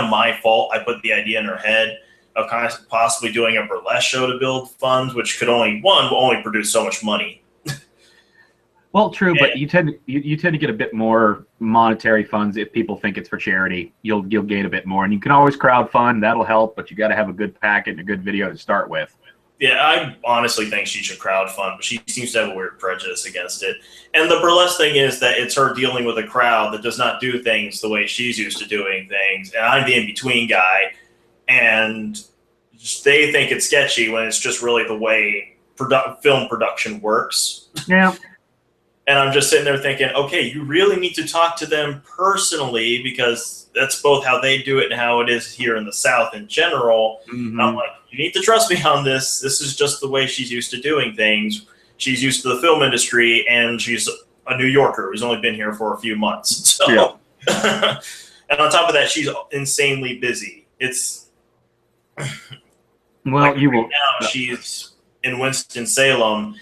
kind of my fault. I put the idea in her head of kind of possibly doing a burlesque show to build funds, which could only produce so much money. Well, true, but you tend to get a bit more monetary funds if people think it's for charity. You'll gain a bit more, and you can always crowdfund. That'll help, but you got to have a good packet and a good video to start with. Yeah, I honestly think she should crowdfund, but she seems to have a weird prejudice against it. And the burlesque thing is that it's her dealing with a crowd that does not do things the way she's used to doing things, and I'm the in-between guy, and they think it's sketchy when it's just really the way film production works. Yeah. And I'm just sitting there thinking, okay, you really need to talk to them personally because that's both how they do it and how it is here in the South in general. Mm-hmm. And I'm like, you need to trust me on this. This is just the way she's used to doing things. She's used to the film industry, and she's a New Yorker who's only been here for a few months. So, yeah. And on top of that, she's insanely busy. It's well, you will. Now she's in Winston-Salem.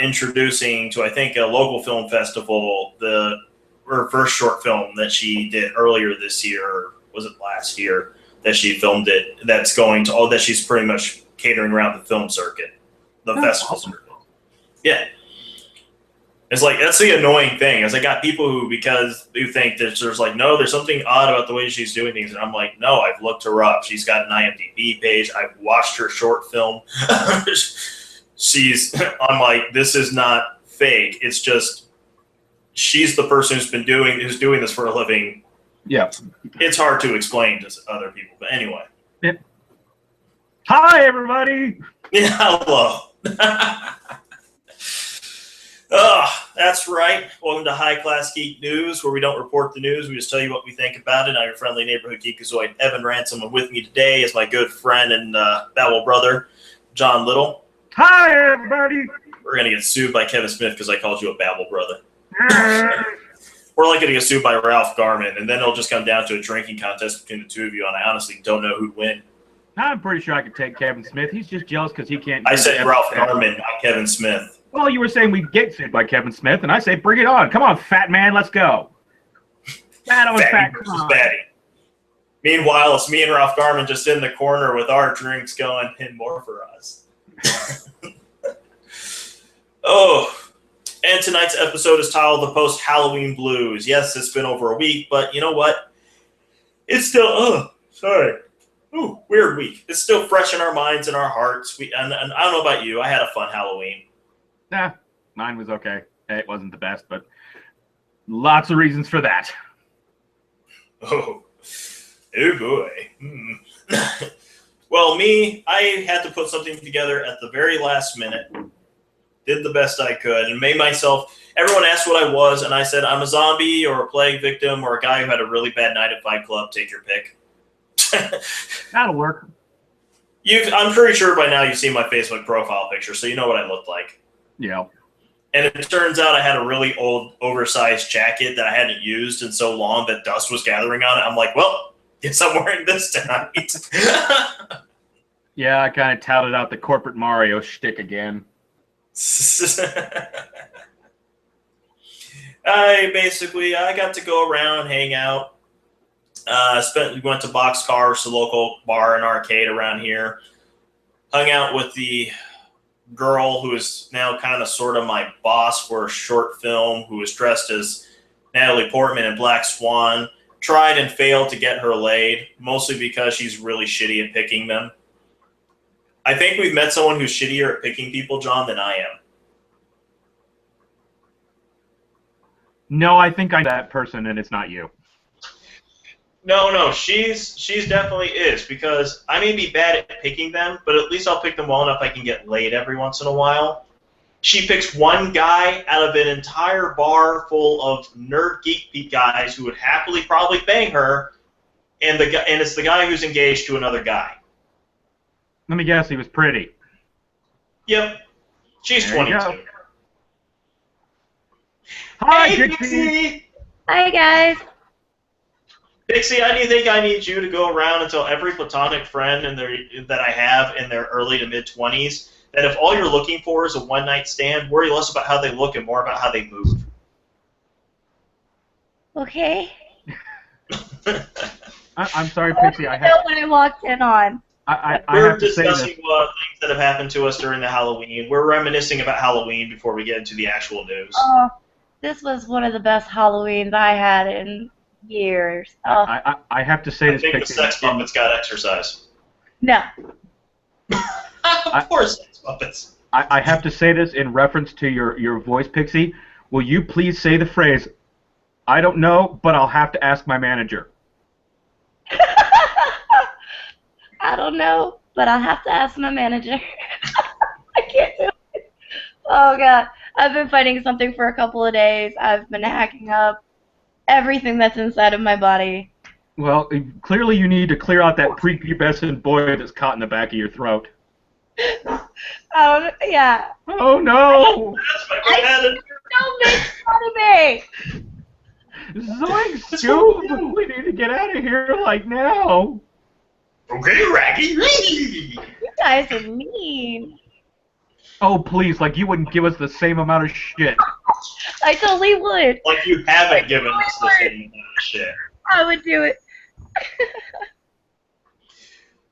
Introducing to, I think, a local film festival, her first short film that she did earlier this year, or was it last year, that she filmed it, that's going to, that she's pretty much catering around the film circuit, the festival circuit. Yeah. It's like, that's the annoying thing, is I got people who think that there's like, no, there's something odd about the way she's doing things, and I'm like, no, I've looked her up. She's got an IMDb page. I've watched her short film. I'm like, this is not fake. It's just she's the person who's doing this for a living. Yeah. It's hard to explain to other people, but anyway. Yeah. Hi, everybody. Yeah, hello. Oh, that's right. Welcome to High Class Geek News, where we don't report the news. We just tell you what we think about it. I'm your friendly neighborhood geekazoid, Evan Ransom, and with me today is my good friend and Babel brother, John Little. Hi, everybody. We're going to get sued by Kevin Smith because I called you a Babel brother. We're like going to get sued by Ralph Garman, and then it'll just come down to a drinking contest between the two of you, and I honestly don't know who'd win. I'm pretty sure I could take Kevin Smith. He's just jealous because he can't. I said Ralph Garman, not Kevin Smith. Well, you were saying we'd get sued by Kevin Smith, and I say bring it on. Come on, fat man, let's go. Fat versus fatty. Meanwhile, it's me and Ralph Garman just in the corner with our drinks going, and more for us. Oh, and tonight's episode is titled The Post-Halloween Blues. Yes, it's been over a week, but you know what? It's still, weird week. It's still fresh in our minds and our hearts. And I don't know about you. I had a fun Halloween. Nah, mine was okay. It wasn't the best, but lots of reasons for that. Oh boy. Well, I had to put something together at the very last minute. Did the best I could and made myself. Everyone asked what I was, and I said I'm a zombie or a plague victim or a guy who had a really bad night at Fight Club. Take your pick. That'll work. I'm pretty sure by now you've seen my Facebook profile picture, so you know what I looked like. Yeah. And it turns out I had a really old, oversized jacket that I hadn't used in so long that dust was gathering on it. I'm like, well, guess I'm wearing this tonight. Yeah, I kind of touted out the corporate Mario shtick again. I got to go around, hang out. We went to Boxcar, which is a local bar and arcade around here. Hung out with the girl who is now kind of sort of my boss for a short film, who was dressed as Natalie Portman in Black Swan. Tried and failed to get her laid, mostly because she's really shitty at picking them. I think we've met someone who's shittier at picking people, John, than I am. No, I think I'm that person, and it's not you. No, she's definitely is, because I may be bad at picking them, but at least I'll pick them well enough I can get laid every once in a while. She picks one guy out of an entire bar full of nerd geek guys who would happily probably bang her, and it's the guy who's engaged to another guy. Let me guess, he was pretty. Yep. She's 22. Hi, hey, Dixie! Hi, guys. Dixie, I think I need you to go around and tell every platonic friend that I have in their early to mid-20s that if all you're looking for is a one-night stand, worry less about how they look and more about how they move. Okay. I'm sorry, Pixie. I know what I walked in on. I We're have to say this. discussing things that have happened to us during the Halloween. We're reminiscing about Halloween before we get into the actual news. Oh, this was one of the best Halloweens I had in years. Oh, I have to say I this, think the Pixie. Sex Muppets got exercise. no. Of course, Sex Muppets. I have to say this in reference to your voice, Pixie. Will you please say the phrase, "I don't know, but I'll have to ask my manager"? I don't know, but I'll have to ask my manager. I can't do it. Oh, God. I've been fighting something for a couple of days. I've been hacking up everything that's inside of my body. Well, clearly you need to clear out that prepubescent boy that's caught in the back of your throat. Yeah. Oh, no! That's my manager. Don't make fun of me! Zoink, Scoob! We need to get out of here, like, now! Okay, Raggy. You guys are mean. Oh, please, like you wouldn't give us the same amount of shit. I totally would. Like you haven't given us the same amount of shit. I would do it.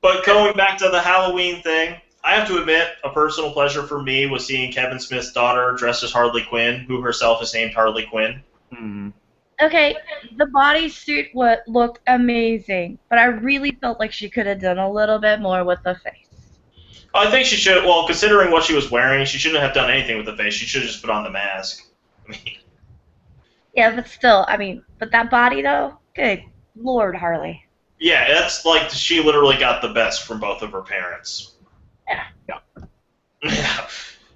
But going back to the Halloween thing, I have to admit, a personal pleasure for me was seeing Kevin Smith's daughter dressed as Harley Quinn, who herself is named Harley Quinn. Mm. Okay, the bodysuit looked amazing, but I really felt like she could have done a little bit more with the face. I think she should, well, considering what she was wearing, she shouldn't have done anything with the face. She should have just put on the mask. I mean, Yeah, but still, I mean, but that body though, good Lord, Harley. yeah, that's like she literally got the best from both of her parents. Yeah. Yeah.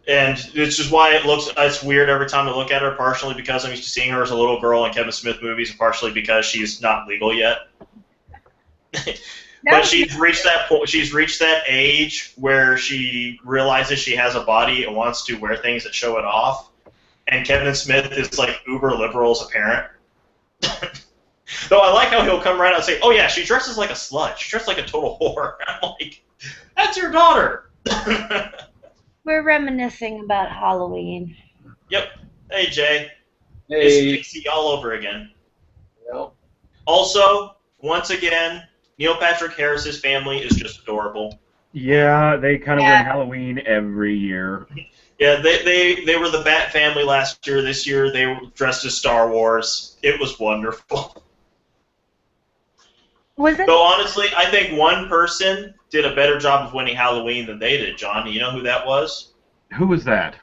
And it's just why it's weird every time I look at her, partially because I'm used to seeing her as a little girl in Kevin Smith movies, and partially because she's not legal yet. But she's reached that point. She's reached that age where she realizes she has a body and wants to wear things that show it off. And Kevin Smith is like uber liberal as a parent. Though I like how he'll come right out and say, "Oh yeah, she dresses like a slut. She dresses like a total whore." I'm like, "That's your daughter." We're reminiscing about Halloween. Yep. Hey Jay. Hey. It's Dixie all over again. Well, Also, once again, Neil Patrick Harris's family is just adorable. Yeah, they kind of win Halloween every year. Yeah, they were the Bat family last year. This year they were dressed as Star Wars. It was wonderful. Was it? Though honestly, I think one person did a better job of winning Halloween than they did, John. You know who that was? Who was that?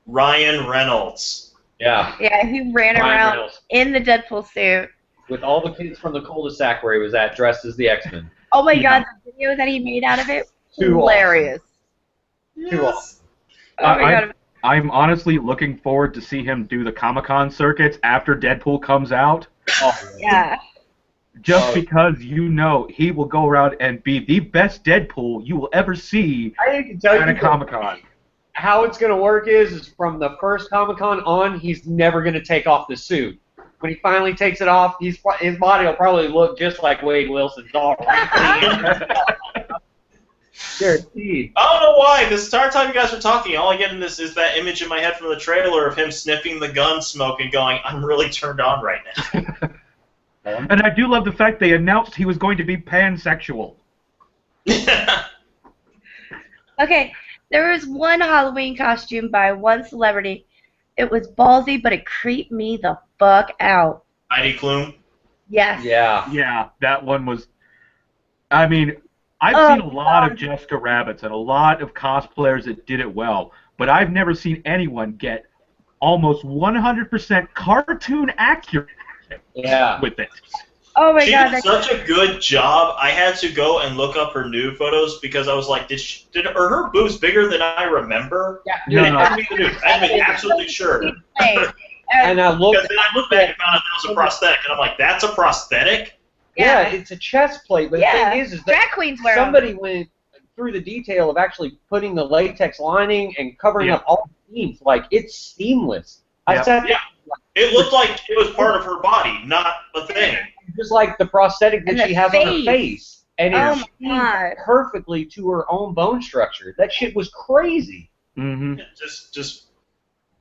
Ryan Reynolds. yeah. Yeah, he ran Ryan around Reynolds. in the Deadpool suit. With all the kids from the cul-de-sac where he was at, dressed as the X-Men. Oh my Yeah. God, the video that he made out of it, Too hilarious. Too awesome. Oh my God. I'm honestly looking forward to see him do the Comic-Con circuits after Deadpool comes out. Oh, Yeah. Just Oh. because you know he will go around and be the best Deadpool you will ever see I can tell at a you Comic-Con. how it's going to work is from the first Comic-Con on, he's never going to take off the suit. When he finally takes it off, his body will probably look just like Wade Wilson's already. Guaranteed. I don't know why. This entire time you guys were talking, all I get in this is that image in my head from the trailer of him sniffing the gun smoke and going, "I'm really turned on right now." And I do love the fact they announced he was going to be pansexual. Okay, there was one Halloween costume by one celebrity. It was ballsy, but it creeped me the fuck out. Heidi Klum. Yes. Yeah. Yeah, that one was... I mean, I've seen a lot of Jessica Rabbits and a lot of cosplayers that did it well, but I've never seen anyone get almost 100% cartoon accurate Yeah. with it. Oh my She God. did such a good job. I had to go and look up her nude photos because I was like, are her boobs bigger than I remember? Yeah. No, no. I had to be the nude. I had to be absolutely sure. And I looked. Because then I looked back and found out that was a prosthetic, and I'm like, that's a prosthetic? Yeah, it's a chest plate. But the thing is that drag queens wear somebody went through the detail of actually putting the latex lining and covering up all the seams. Like, it's seamless. Yeah. I said, Yeah. It looked like it was part of her body, not a thing. just like the prosthetic that And the she has on her face. face. And Oh it my God. perfectly to her own bone structure. That shit was crazy. Mm-hmm. Just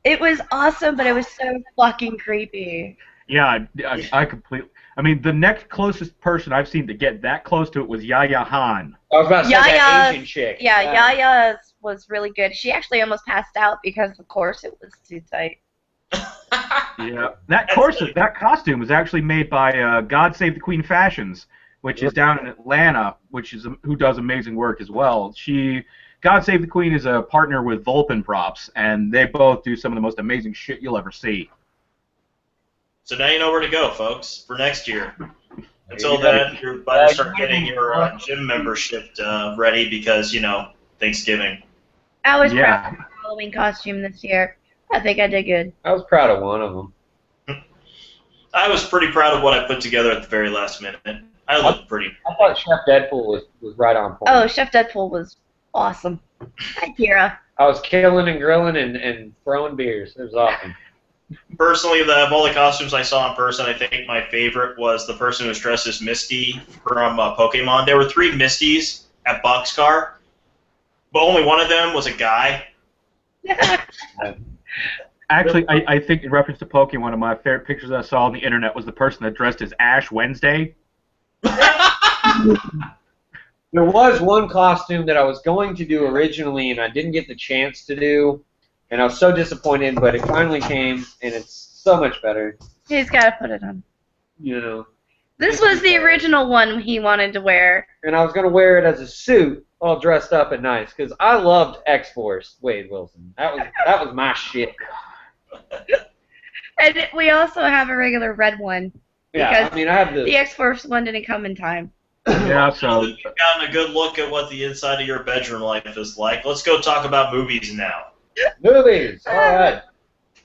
It was awesome, but it was so fucking creepy. Yeah, I completely... I mean, the next closest person I've seen to get that close to it was Yaya Han. I was about to say that Yaya, Asian chick. yeah, Yaya's was really good. She actually almost passed out because the corset was too tight. Yeah, that corset, that costume was actually made by God Save the Queen Fashions, which is down in Atlanta, who does amazing work as well. God Save the Queen is a partner with Vulpin Props, and they both do some of the most amazing shit you'll ever see. So now you know where to go, folks, for next year. Until then, you better start getting your gym membership ready because, Thanksgiving. I was proud of my Halloween costume this year. I think I did good. I was proud of one of them. I was pretty proud of what I put together at the very last minute. I looked pretty. I thought Chef Deadpool was right on point. Oh, Chef Deadpool was awesome. Hi, Kira. I was killing and grilling and throwing beers. It was awesome. Personally, of all the costumes I saw in person, I think my favorite was the person who was dressed as Misty from Pokemon. There were 3 Misties at Boxcar, but only one of them was a guy. Actually, I think in reference to Pokemon, one of my favorite pictures I saw on the internet was the person that dressed as Ash Wednesday. There was one costume that I was going to do originally, and I didn't get the chance to do, and I was so disappointed, but it finally came, and it's so much better. He's got to put it on. This was the original one he wanted to wear. And I was going to wear it as a suit, all dressed up and nice, because I loved X-Force, Wade Wilson. That was my shit. And we also have a regular red one. Yeah, I mean, I have the X-Force one didn't come in time. Yeah, so you've gotten a good look at what the inside of your bedroom life is like. Let's go talk about movies now. Movies, all right.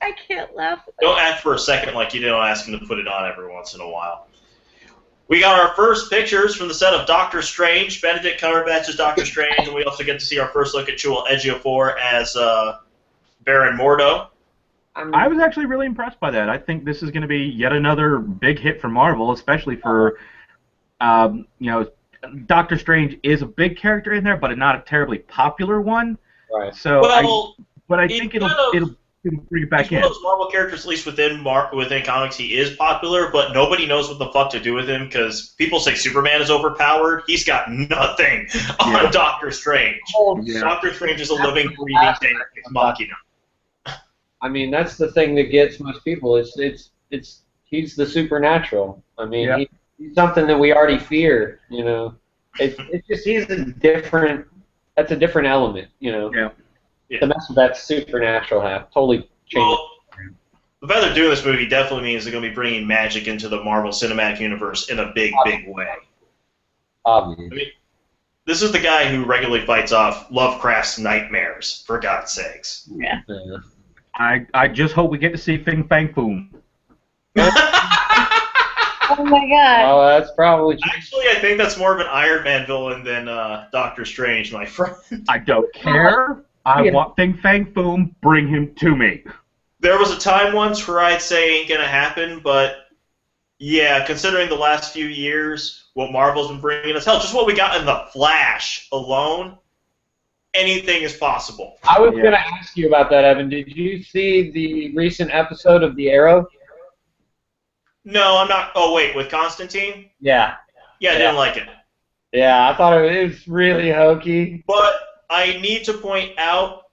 I can't laugh. Don't act for a second like you don't ask him to put it on every once in a while. We got our first pictures from the set of Doctor Strange. Benedict Cumberbatch as Doctor Strange, and we also get to see our first look at Chiwetel Ejiofor as Baron Mordo. I was actually really impressed by that. I think this is going to be yet another big hit for Marvel, especially for, Doctor Strange is a big character in there, but not a terribly popular one. Right. So, but I think it'll bring it back in. One of those Marvel characters, at least within comics, he is popular, but nobody knows what the fuck to do with him because people say Superman is overpowered. He's got nothing on Doctor Strange. Yeah. Doctor Strange is a living, breathing thing. Machina. I mean, that's the thing that gets most people. He's the supernatural. I mean, he's something that we already fear. It's just he's a different. That's a different element. Yeah. The mess of that supernatural half totally changed. Well, the fact they're doing this movie definitely means they're going to be bringing magic into the Marvel Cinematic Universe in a big, big way. Obviously. I mean, this is the guy who regularly fights off Lovecraft's nightmares, for God's sakes. Yeah. I just hope we get to see Fing Fang Foom. Oh my god. Oh, that's probably true. Actually, I think that's more of an Iron Man villain than Doctor Strange, my friend. I don't care. I want Fing Fang Foom. Bring him to me. There was a time once where I'd say ain't gonna happen, but yeah, considering the last few years, what Marvel's been bringing us, hell, just what we got in The Flash alone, anything is possible. I was gonna ask you about that, Evan. Did you see the recent episode of The Arrow? No, I'm not. Oh, wait, with Constantine? Yeah. Yeah, I didn't like it. Yeah, I thought it was really hokey. But I need to point out,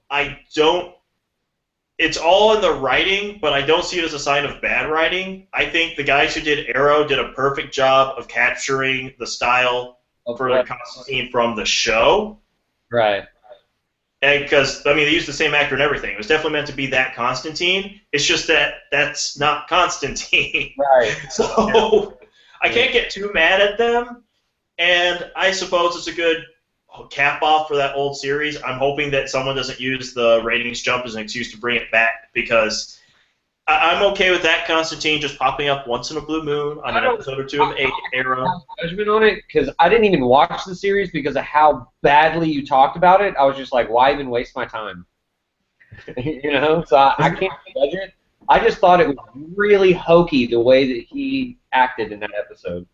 it's all in the writing, but I don't see it as a sign of bad writing. I think the guys who did Arrow did a perfect job of capturing the style for the Constantine from the show. Right. And because, they used the same actor and everything. It was definitely meant to be that Constantine. It's just that that's not Constantine. Right. So I can't get too mad at them. And I suppose it's a good cap off for that old series. I'm hoping that someone doesn't use the ratings jump as an excuse to bring it back because I'm okay with that Constantine just popping up once in a blue moon on an episode or two of Arrow. Judgment on it because I didn't even watch the series because of how badly you talked about it. I was just like, why even waste my time? So I can't judge it. I just thought it was really hokey the way that he acted in that episode.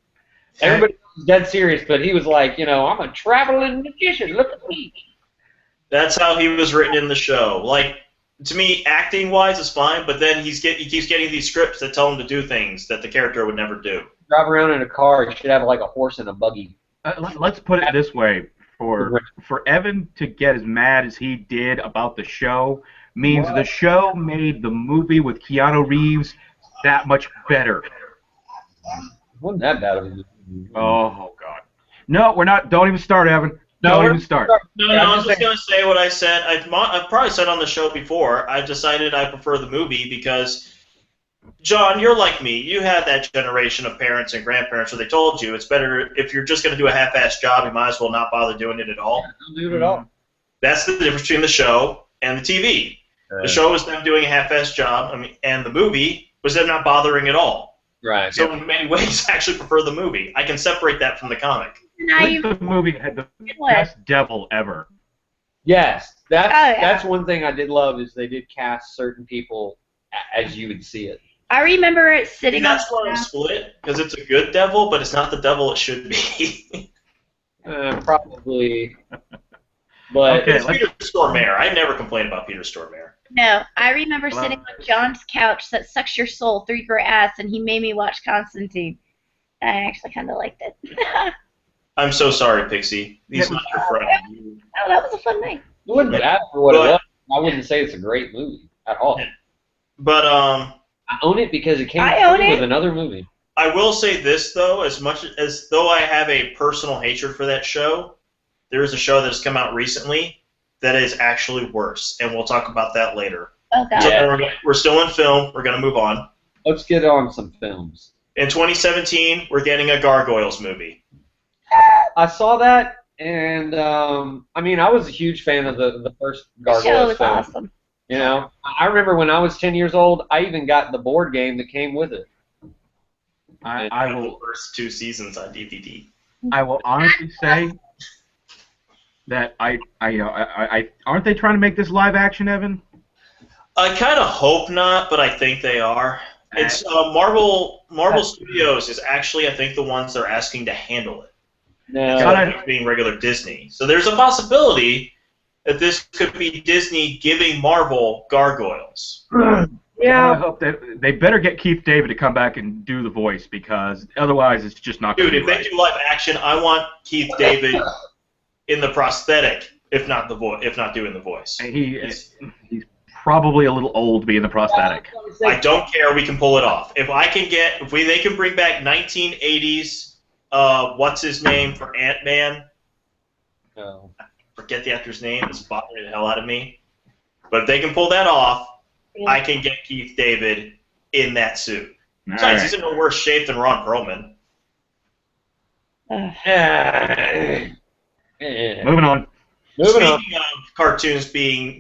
Everybody was dead serious, but he was like, I'm a traveling magician. Look at me. That's how he was written in the show. Like, to me, acting-wise is fine, but then he keeps getting these scripts that tell him to do things that the character would never do. drive around in a car, you should have like a horse and a buggy. Let's put it this way: for Evan to get as mad as he did about the show means the show made the movie with Keanu Reeves that much better. Wasn't that bad of a movie? Oh God! No, we're not. Don't even start, Evan. Don't even start. No, I'm just going to say what I said. I've probably said on the show before. I've decided I prefer the movie because, John, you're like me. You had that generation of parents and grandparents where they told you it's better if you're just going to do a half-assed job, you might as well not bother doing it at all. Don't do it at all. That's the difference between the show and the TV. The show was them doing a half-assed job, and the movie was them not bothering at all. Right. So in many ways, I actually prefer the movie. I can separate that from the comic. I think the movie had the best devil ever. Yes, that's one thing I did love is they did cast certain people as you would see it. I remember it sitting on. That's why I'm split because it's a good devil, but it's not the devil it should be. Probably. But it's Peter Stormare. I never complained about Peter Stormare. No, I remember sitting on John's couch that sucks your soul through your ass, and he made me watch Constantine. I actually kind of liked it. I'm so sorry, Pixie. He's not your friend. Oh, that was a fun night. It wasn't bad for what it was. I wouldn't say it's a great movie at all. But I own it because it came with another movie. I will say this though, as much as though I have a personal hatred for that show, there is a show that has come out recently that is actually worse, and we'll talk about that later. Oh God. So we're still in film. We're going to move on. Let's get on some films. In 2017, we're getting a Gargoyles movie. I saw that, and I mean, I was a huge fan of the first Gargoyles The show was film. awesome. You know, I remember when I was 10 years old, I even got the board game that came with it. I will the first 2 seasons on DVD. I will honestly say that I aren't they trying to make this live action, Evan? I kind of hope not, but I think they are. It's Marvel Studios is actually, I think, the ones they're asking to handle it. Instead of being regular Disney. So there's a possibility that this could be Disney giving Marvel Gargoyles. Yeah. I hope that they better get Keith David to come back and do the voice because otherwise it's just not going to be right. Dude, if they do live action, I want Keith David in the prosthetic, if not doing the voice. He's probably a little old to be in the prosthetic. I don't care. We can pull it off. If they can bring back 1980s. What's his name for Ant-Man? No. I forget the actor's name. It's bothering the hell out of me. But if they can pull that off, I can get Keith David in that suit. Besides, he's in no worse shape than Ron Perlman. Moving on. Speaking of cartoons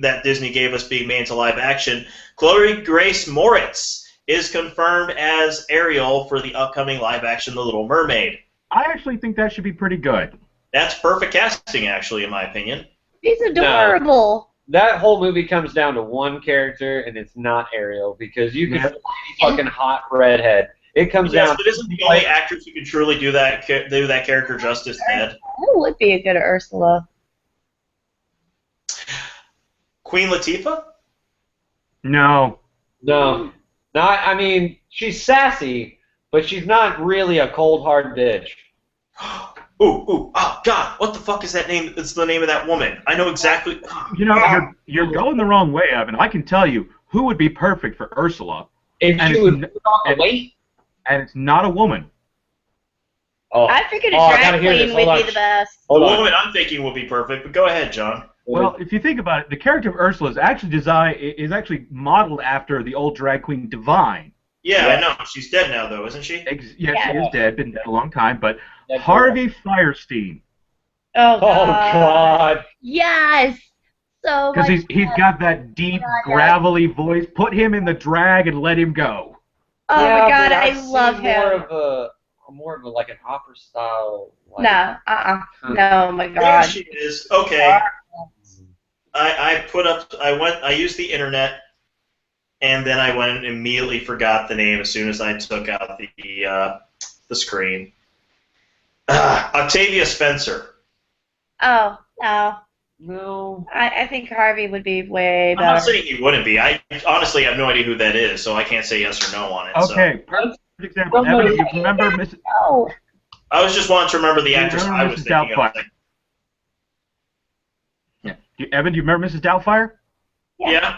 that Disney gave us being made into live action, Chloe Grace Moritz is confirmed as Ariel for the upcoming live action The Little Mermaid. I actually think that should be pretty good. That's perfect casting, actually, in my opinion. She's adorable. That whole movie comes down to one character, and it's not Ariel, because you can see fucking hot redhead. It comes down. But isn't the only actress who can truly do that character justice dead? That would be a good Ursula. Queen Latifah? No. I mean, she's sassy, but she's not really a cold hard bitch. Oh God! What the fuck is that name? It's the name of that woman. I know exactly. You know, you're going the wrong way, Evan. I can tell you who would be perfect for Ursula. If she would put on the weight. And it's not a woman. I figured a drag queen would be the best. The woman I'm thinking would be perfect, but go ahead, John. Well, if you think about it, the character of Ursula is actually modeled after the old drag queen Divine. Yeah, I know. She's dead now, though, isn't she? She is dead. Been dead a long time. But Harvey Fierstein. Oh God. Yes. So. Because he's got that deep, gravelly voice. Put him in the drag and let him go. Oh my God, I love him. More of a like an opera style. No, no, my God. There she is. Okay. I used the internet, and then I went and immediately forgot the name as soon as I took out the screen. Octavia Spencer. Oh, no. No. I think Harvey would be way better. I'm not saying he wouldn't be. I honestly have no idea who that is, so I can't say yes or no on it. Okay. So. example. Evan, do you remember Mrs. No. I was just wanting to remember the Do you actress remember I was Mrs. thinking of. Doubtfire? Evan, do you remember Mrs. Doubtfire? Yeah.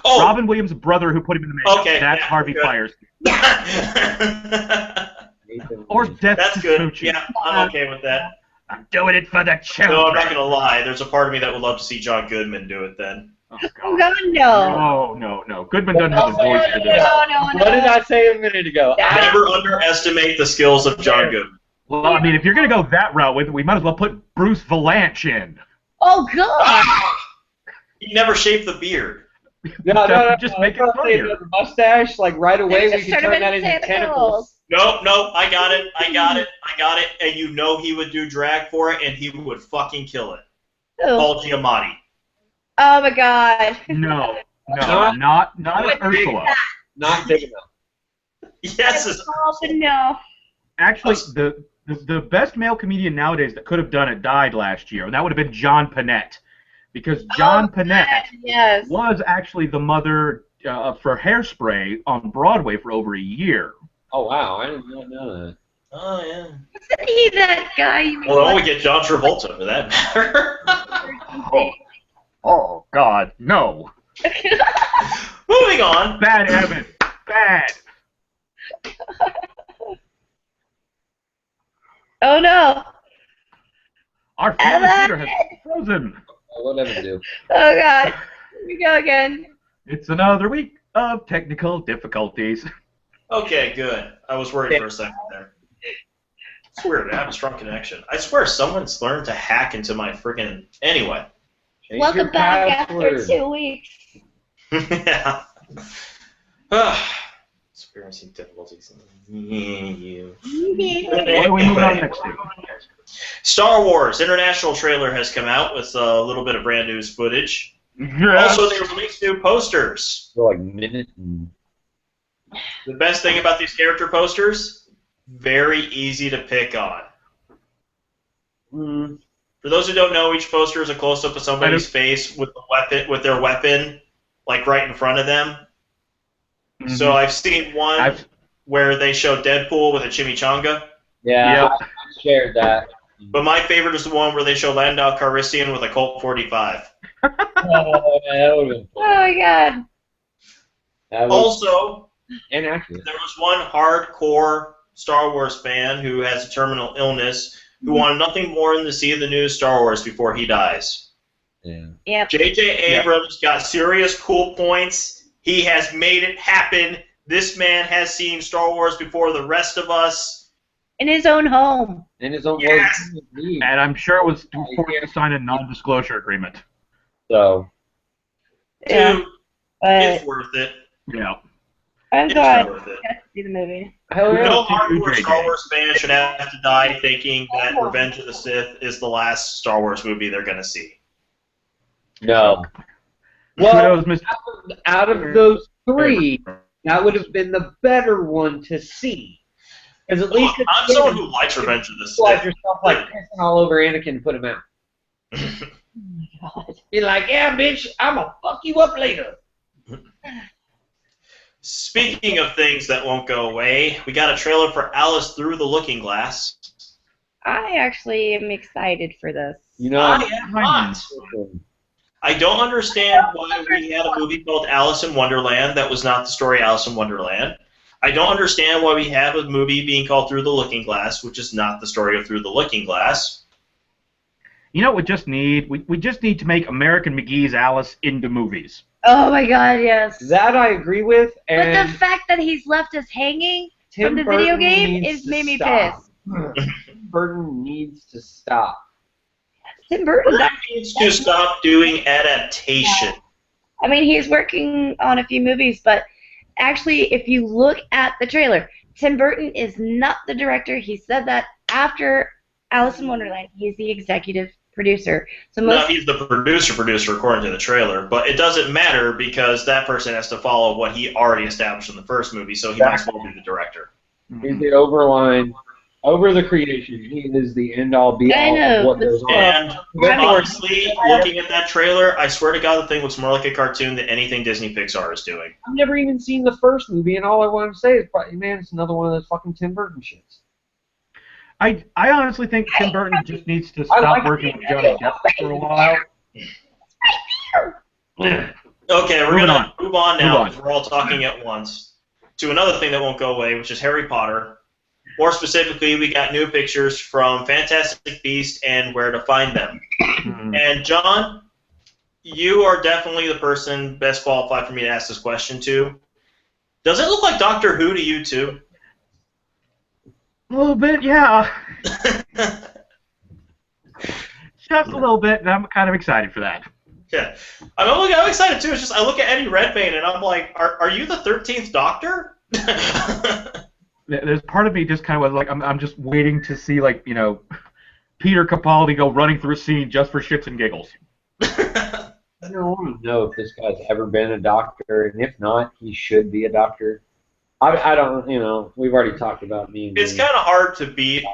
Oh. Robin Williams' brother who put him in the makeup. Okay, That's yeah, Harvey good. Fires. Or Death That's to good. Smoochie. Yeah, I'm okay with that. I'm doing it for the children. No, I'm not gonna lie. There's a part of me that would love to see John Goodman do it then. Oh, Oh, God. God, no. No. Goodman doesn't have a voice for this. No. What did I say a minute ago? Never underestimate the skills of John Goodman. Well, I mean, if you're going to go that route with it, we might as well put Bruce Valanche in. Oh, God. He never shaved the beard. No. Just make it I was gonna say funnier. another mustache, like right away, Just we could turn him turn that into into Santa tentacles. Claus. No, I got it. And you know he would do drag for it, and he would fucking kill it. Who? Paul Giamatti. Oh, my God. No, not as Ursula. Not big enough. Yes. Oh, no. Actually, the best male comedian nowadays that could have done it died last year, and that would have been John Panette. Because John Panette Yes. was actually the mother for Hairspray on Broadway for over a year. Oh wow, I did not know that. Oh, yeah. Isn't he that guy you Well, then we get John Travolta for that matter. Oh, God, no. Moving on. Bad, Evan. Bad. Oh, no. Our favorite theater has frozen. What did I do? Oh, God. Here we go again. It's another week of technical difficulties. Okay, good. I was worried for a second there. It's weird. I have a strong connection. I swear someone's learned to hack into my freaking... Anyway. Change Welcome your back password. after 2 weeks. Yeah. Experiencing difficulties. You. What are we moving on next to? Star Wars International trailer has come out with a little bit of brand new footage. Yes. Also, they released new posters. For like minute. The best thing about these character posters, very easy to pick on. For those who don't know, each poster is a close-up of somebody's face with their weapon, like right in front of them. Mm-hmm. So I've seen one where they show Deadpool with a chimichanga. Yeah, Yep. I shared that. But my favorite is the one where they show Landau Calrissian with a Colt 45. Oh, that would have been Oh, my God. That was Also, inaccurate. there was one hardcore Star Wars fan who has a terminal illness who wanted nothing more than to see the new Star Wars before he dies. Yeah. Yep. J.J. Abrams got serious cool points. He has made it happen. This man has seen Star Wars before the rest of us. In his own home. In his own Yes. words. And I'm sure it was forced to sign a non-disclosure agreement. So. Yeah. Dude, But it's worth it. Yeah. I'm It's glad worth it. I got to see the movie. Hell yeah. No to you, hardcore JJ. Star Wars fan should have to die thinking that Revenge of the Sith is the last Star Wars movie they're going to see. No. Well, Kudos, Mr. out of those three, that would have been the better one to see. Because at least Look, I'm someone who likes Revenge of the like Sith. yourself like pissing all over Anakin and put him out. Oh, my God. Be like, yeah, bitch, I'm gonna fuck you up later. Speaking of things that won't go away, we got a trailer for Alice Through the Looking Glass. I actually am excited for this. You know, I am not. I don't understand why we had a movie called Alice in Wonderland that was not the story Alice in Wonderland. I don't understand why we have a movie being called Through the Looking Glass, which is not the story of Through the Looking Glass. You know what we just need? We just need to make American McGee's Alice into movies. Oh, my God, yes. that I agree with. But And the fact that he's left us hanging Tim from the video Burton game needs is to made me stop. pissed. Tim Burton needs to stop. Tim Burton. He needs to stop doing adaptation. I mean, he's working on a few movies, but actually, if you look at the trailer, Tim Burton is not the director. He said that after Alice in Wonderland, he's the executive producer. So No, he's the producer according to the trailer, but it doesn't matter because that person has to follow what he already established in the first movie, so he might as well be the director. He's the overline Over the creation, he is the end-all, be-all of what goes on. And honestly, looking at that trailer, I swear to God, the thing looks more like a cartoon than anything Disney Pixar is doing. I've never even seen the first movie, and all I want to say is, man, it's another one of those fucking Tim Burton shits. I honestly think Tim Burton just needs to stop working with Johnny Depp for a while. Okay, we're going to move on now because we're all talking at once to another thing that won't go away, which is Harry Potter. More specifically, we got new pictures from Fantastic Beasts and Where to Find Them. And John, you are definitely the person best qualified for me to ask this question to. Does it look like Doctor Who to you too? A little bit, yeah. Just a little bit, and I'm kind of excited for that. Yeah, I'm excited too. It's just I look at Eddie Redmayne and I'm like, are you the 13th Doctor? There's part of me just kind of was like, I'm just waiting to see, like, you know, Peter Capaldi go running through a scene just for shits and giggles. I don't want to know if this guy's ever been a doctor, and if not, he should be a doctor. I don't, you know, we've already talked about me. It's kind of hard to beat.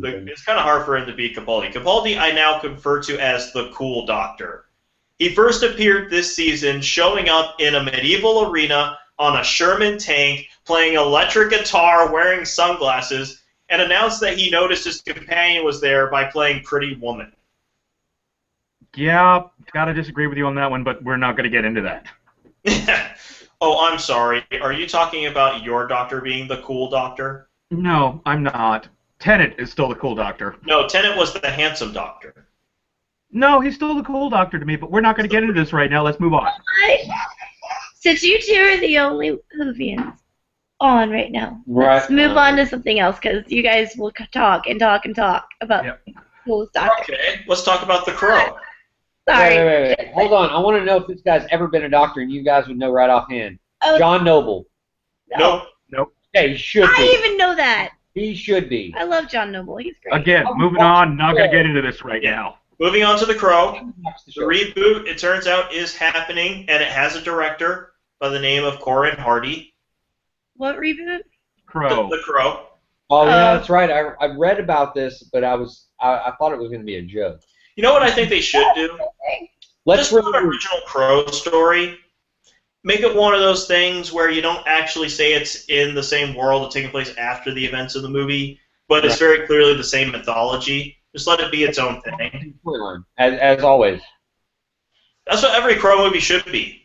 It's kind of hard for him to beat Capaldi. Capaldi, I now refer to as the cool doctor. He first appeared this season showing up in a medieval arena on a Sherman tank, playing electric guitar, wearing sunglasses, and announced that he noticed his companion was there by playing Pretty Woman. Yeah, gotta disagree with you on that one, but we're not gonna get into that. Oh, I'm sorry. Are you talking about your doctor being the cool doctor? No, I'm not. Tennant is still the cool doctor. No, Tennant was the handsome doctor. No, he's still the cool doctor to me, but we're not going to get into this right now. Let's move on. Since you two are the only Whovians on right now, Right. let's move on to something else, because you guys will talk and talk and talk about cool doctor. Okay, let's talk about the Crow. Sorry. Wait. Hold on. I want to know if this guy's ever been a doctor, and you guys would know right offhand. Oh. John Noble. Nope. Yeah, he should be. I even know that. He should be. I love John Noble. He's great. Again, moving on. Not going to get into this right now. Moving on to The Crow. The reboot, it turns out, is happening, and it has a director by the name of Corin Hardy. What reboot? Crow. The Crow. Oh, yeah, that's right. I read about this, but I thought it was going to be a joke. You know what I think they should do? Let's Just an original Crow story. Make it one of those things where you don't actually say it's in the same world, it's taking place after the events of the movie, but it's very clearly the same mythology. Just let it be its own thing. As always. That's what every Crow movie should be.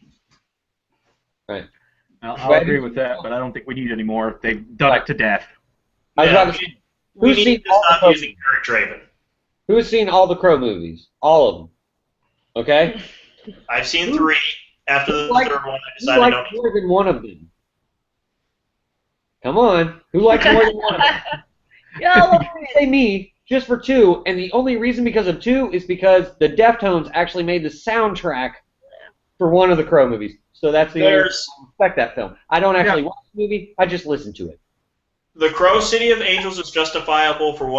Right. I'll agree with that, but I don't think we need any more. They've done it to death. We need to stop using Eric Draven. Who's seen all the Crow movies? All of them. Okay? I've seen 3. After the third one, I Who decided likes more than one of them? Come on. Who likes more than one of them? Say me, just for 2, and the only reason because of 2 is because the Deftones actually made the soundtrack for one of the Crow movies. So that's the only reason I respect that film. I don't actually watch the movie, I just listen to it. The Crow City of Angels is justifiable for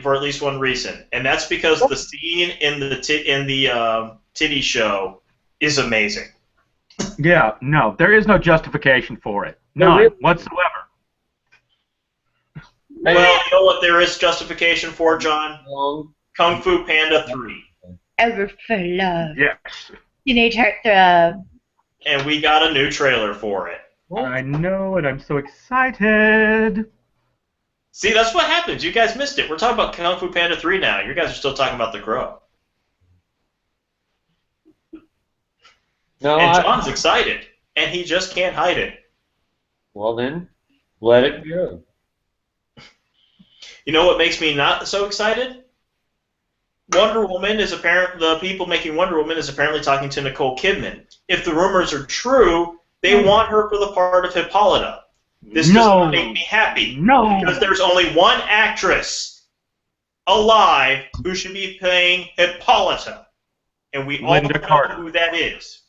for at least one reason, and that's because the scene in the titty show is amazing. Yeah, no, there is no justification for it. None whatsoever. Well, you know what there is justification for, John? Kung Fu Panda 3. Ever for love. Yes. Teenage Heartthrob. And we got a new trailer for it. I know it. I'm so excited. See, that's what happens. You guys missed it. We're talking about Kung Fu Panda 3 now. You guys are still talking about The Crow. No, and John's excited, and he just can't hide it. Well then, let it go. You know what makes me not so excited? Wonder Woman is the people making Wonder Woman is apparently talking to Nicole Kidman. If the rumors are true, they want her for the part of Hippolyta. This doesn't make me happy. No. Because there's only one actress alive who should be playing Hippolyta. And we all know who that is.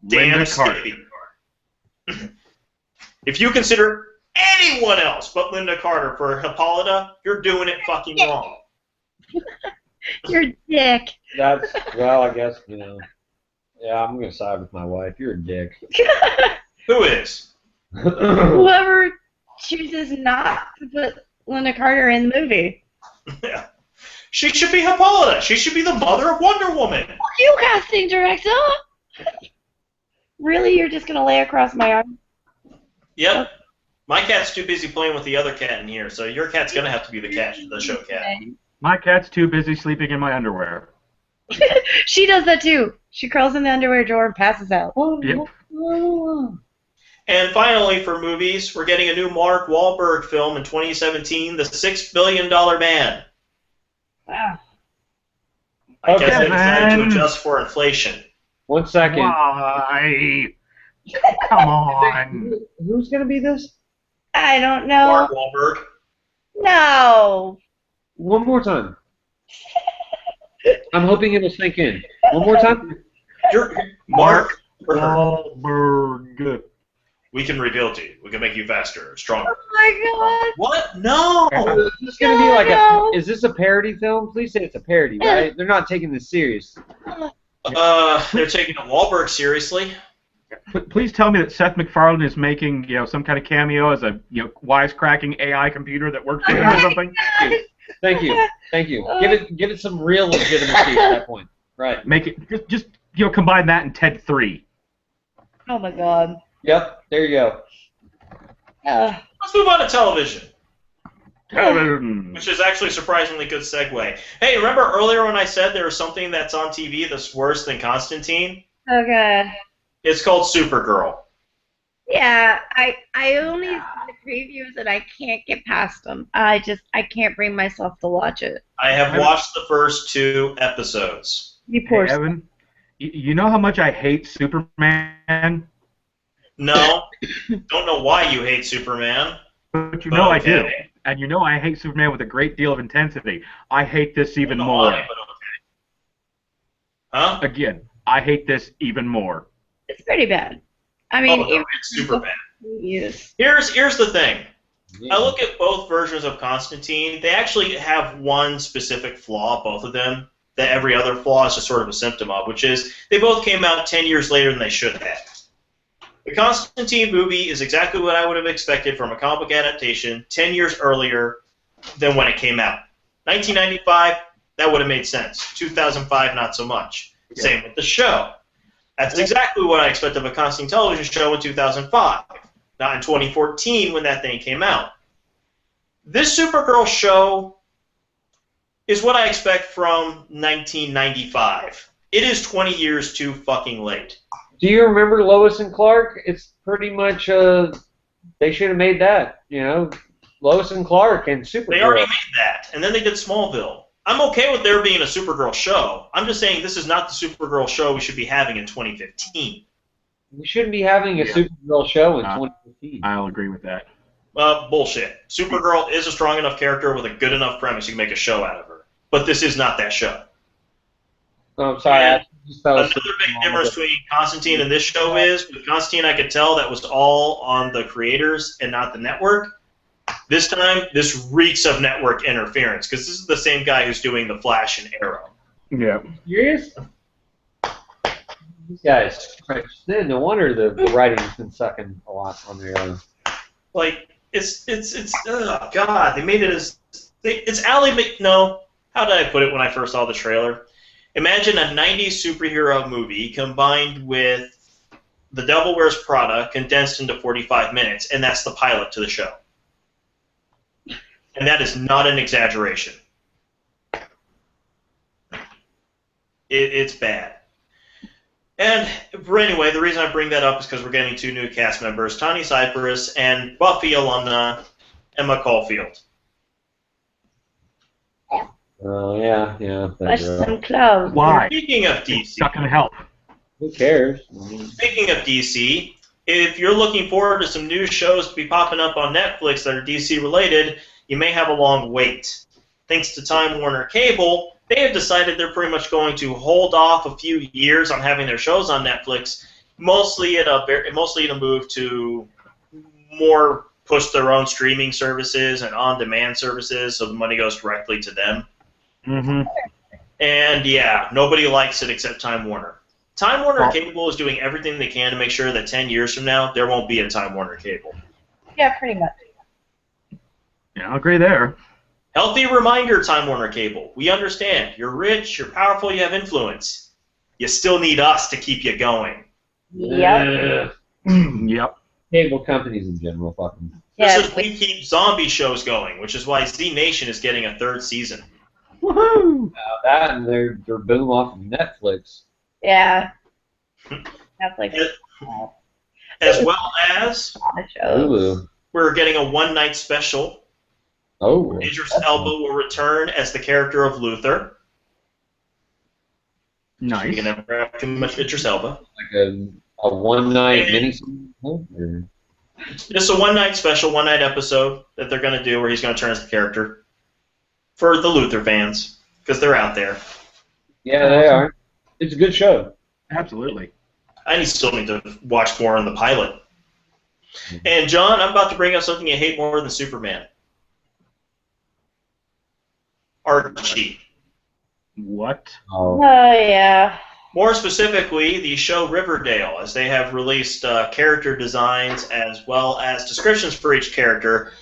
Damn Skippy. If you consider anyone else but Linda Carter for Hippolyta, you're doing it fucking wrong. You're a dick. Well, I guess, you know. Yeah, I'm going to side with my wife. You're a dick. Who is? Whoever chooses not to put Linda Carter in the movie. Yeah. She should be Hippolyta. She should be the mother of Wonder Woman. You casting director? Really? You're just gonna lay across my arm? Yep. My cat's too busy playing with the other cat in here, so your cat's gonna have to be the show cat. My cat's too busy sleeping in my underwear. She does that too. She crawls in the underwear drawer and passes out. Yep. And finally, for movies, we're getting a new Mark Wahlberg film in 2017, The $6 Billion Man. Wow. I guess they Okay, decided to man. adjust for inflation. 1 second. Why? Come on. Who's gonna be this? I don't know. Mark Wahlberg. No. One more time. I'm hoping it'll sink in. One more time. Mark. Wahlberg. We can reveal to you. We can make you faster, stronger. Oh my What? No. Is this gonna be like No. is this a parody film? Please say it's a parody, right? They're not taking this serious. They're taking Wahlberg seriously. Please tell me that Seth MacFarlane is making, some kind of cameo as a, wisecracking AI computer that works for him or something. Thank you. Thank you. Give it some real legitimacy at that point. Right. Make it just combine that and Ted 3. God. Oh my God. Yep. There you go. Let's move on to television, Television. which is actually a surprisingly good segue. Hey, remember earlier when I said there was something that's on TV that's worse than Constantine? Oh God. It's called Supergirl. Yeah, I only see the previews and I can't get past them. I can't bring myself to watch it. I have watched the first 2 episodes. You poor. Hey, Evan, you know how much I hate Superman? No, don't know why you hate Superman. But you know I do. Okay. And you know I hate Superman with a great deal of intensity. I hate this even Don't know more. why, but okay. Huh? Again, I hate this even more. It's pretty bad. I mean, Oh, no, it's super bad. Yes. Here's the thing. Yeah. I look at both versions of Constantine. They actually have one specific flaw, both of them, that every other flaw is just sort of a symptom of, which is they both came out 10 years later than they should have. The Constantine movie is exactly what I would have expected from a comic book adaptation 10 years earlier than when it came out. 1995, that would have made sense. 2005, not so much. Yeah. Same with the show. That's exactly what I expect of a Constantine television show in 2005, not in 2014 when that thing came out. This Supergirl show is what I expect from 1995. It is 20 years too fucking late. Do you remember Lois and Clark? It's pretty much they should have made that. Lois and Clark and Supergirl. They already made that, and then they did Smallville. I'm okay with there being a Supergirl show. I'm just saying this is not the Supergirl show we should be having in 2015. We shouldn't be having a Supergirl show in 2015. I'll agree with that. Bullshit. Supergirl is a strong enough character with a good enough premise you can make a show out of her. But this is not that show. Oh, I'm sorry. I just thought it was Another big difference between Constantine and this show is, with Constantine I could tell that was all on the creators and not the network. This time, this reeks of network interference, because this is the same guy who's doing The Flash and Arrow. Yeah. serious? These guys, no wonder the writing's been sucking a lot on their own. Like, it's oh god, they made it as, it's Ally no, how did I put it when I first saw the trailer? Imagine a 90s superhero movie combined with The Devil Wears Prada condensed into 45 minutes, and that's the pilot to the show. And that is not an exaggeration. It's bad. And anyway, the reason I bring that up is because we're getting 2 new cast members, Tawny Cypress and Buffy alumna Emma Caulfield. Oh, yeah. Watch some clothes. Why? Speaking of DC, It's not going to help. Who cares? Speaking of DC, if you're looking forward to some new shows to be popping up on Netflix that are DC related, you may have a long wait. Thanks to Time Warner Cable, they have decided they're pretty much going to hold off a few years on having their shows on Netflix, mostly in a move to more push their own streaming services and on-demand services, so the money goes directly to them. Mm-hmm. And yeah, nobody likes it except Time Warner. Time Warner Cable is doing everything they can to make sure that 10 years from now, there won't be a Time Warner Cable. Yeah, pretty much. Yeah, I'll agree there. Healthy reminder, Time Warner Cable. We understand. You're rich, you're powerful, you have influence. You still need us to keep you going. Yep. Yep. Cable companies in general, fucking. Yeah, This is we keep zombie shows going, which is why Z Nation is getting a 3rd season. Woohoo! That and their boom off of Netflix. yeah. Netflix. As well as Hulu. we're getting a one-night special. Oh. Idris Elba will return as the character of Luther. Nice. You can never have too much Idris Elba. Like a one-night mini. Just a one-night special, one-night episode that they're going to do where he's going to turn as the character for the Luther fans, because they're out there. Yeah, they are. It's a good show. Absolutely. I still need to watch more on the pilot. And John, I'm about to bring up something you hate more than Superman. Archie. What? Oh. Oh, yeah. More specifically, the show Riverdale, as they have released character designs as well as descriptions for each character.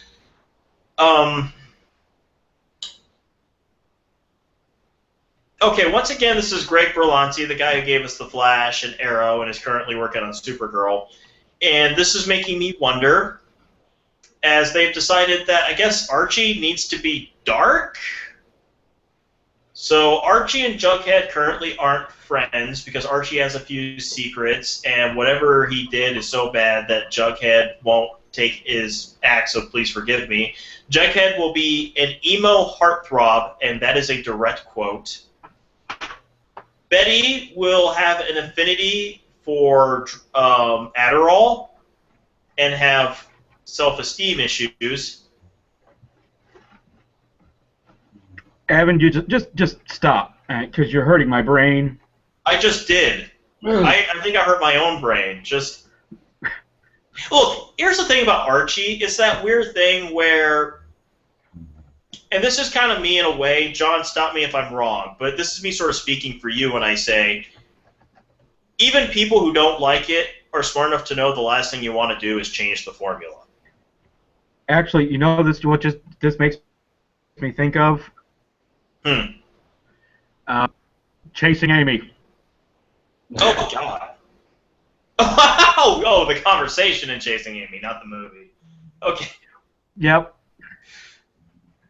Okay, once again, this is Greg Berlanti, the guy who gave us The Flash and Arrow and is currently working on Supergirl. And this is making me wonder, as they've decided that, I guess, Archie needs to be dark? So Archie and Jughead currently aren't friends because Archie has a few secrets, and whatever he did is so bad that Jughead won't take his act, so please forgive me. Jughead will be an emo heartthrob, and that is a direct quote. Betty will have an affinity for Adderall and have self-esteem issues. Evan, you just stop, because you're hurting my brain. I just did. I think I hurt my own brain. Just look. Here's the thing about Archie. It's that weird thing where, and this is kind of me in a way. John, stop me if I'm wrong, but this is me sort of speaking for you when I say, even people who don't like it are smart enough to know the last thing you want to do is change the formula. Actually, you know this makes me think of? Chasing Amy. Oh, God. Oh, the conversation in Chasing Amy, not the movie. Okay. Yep.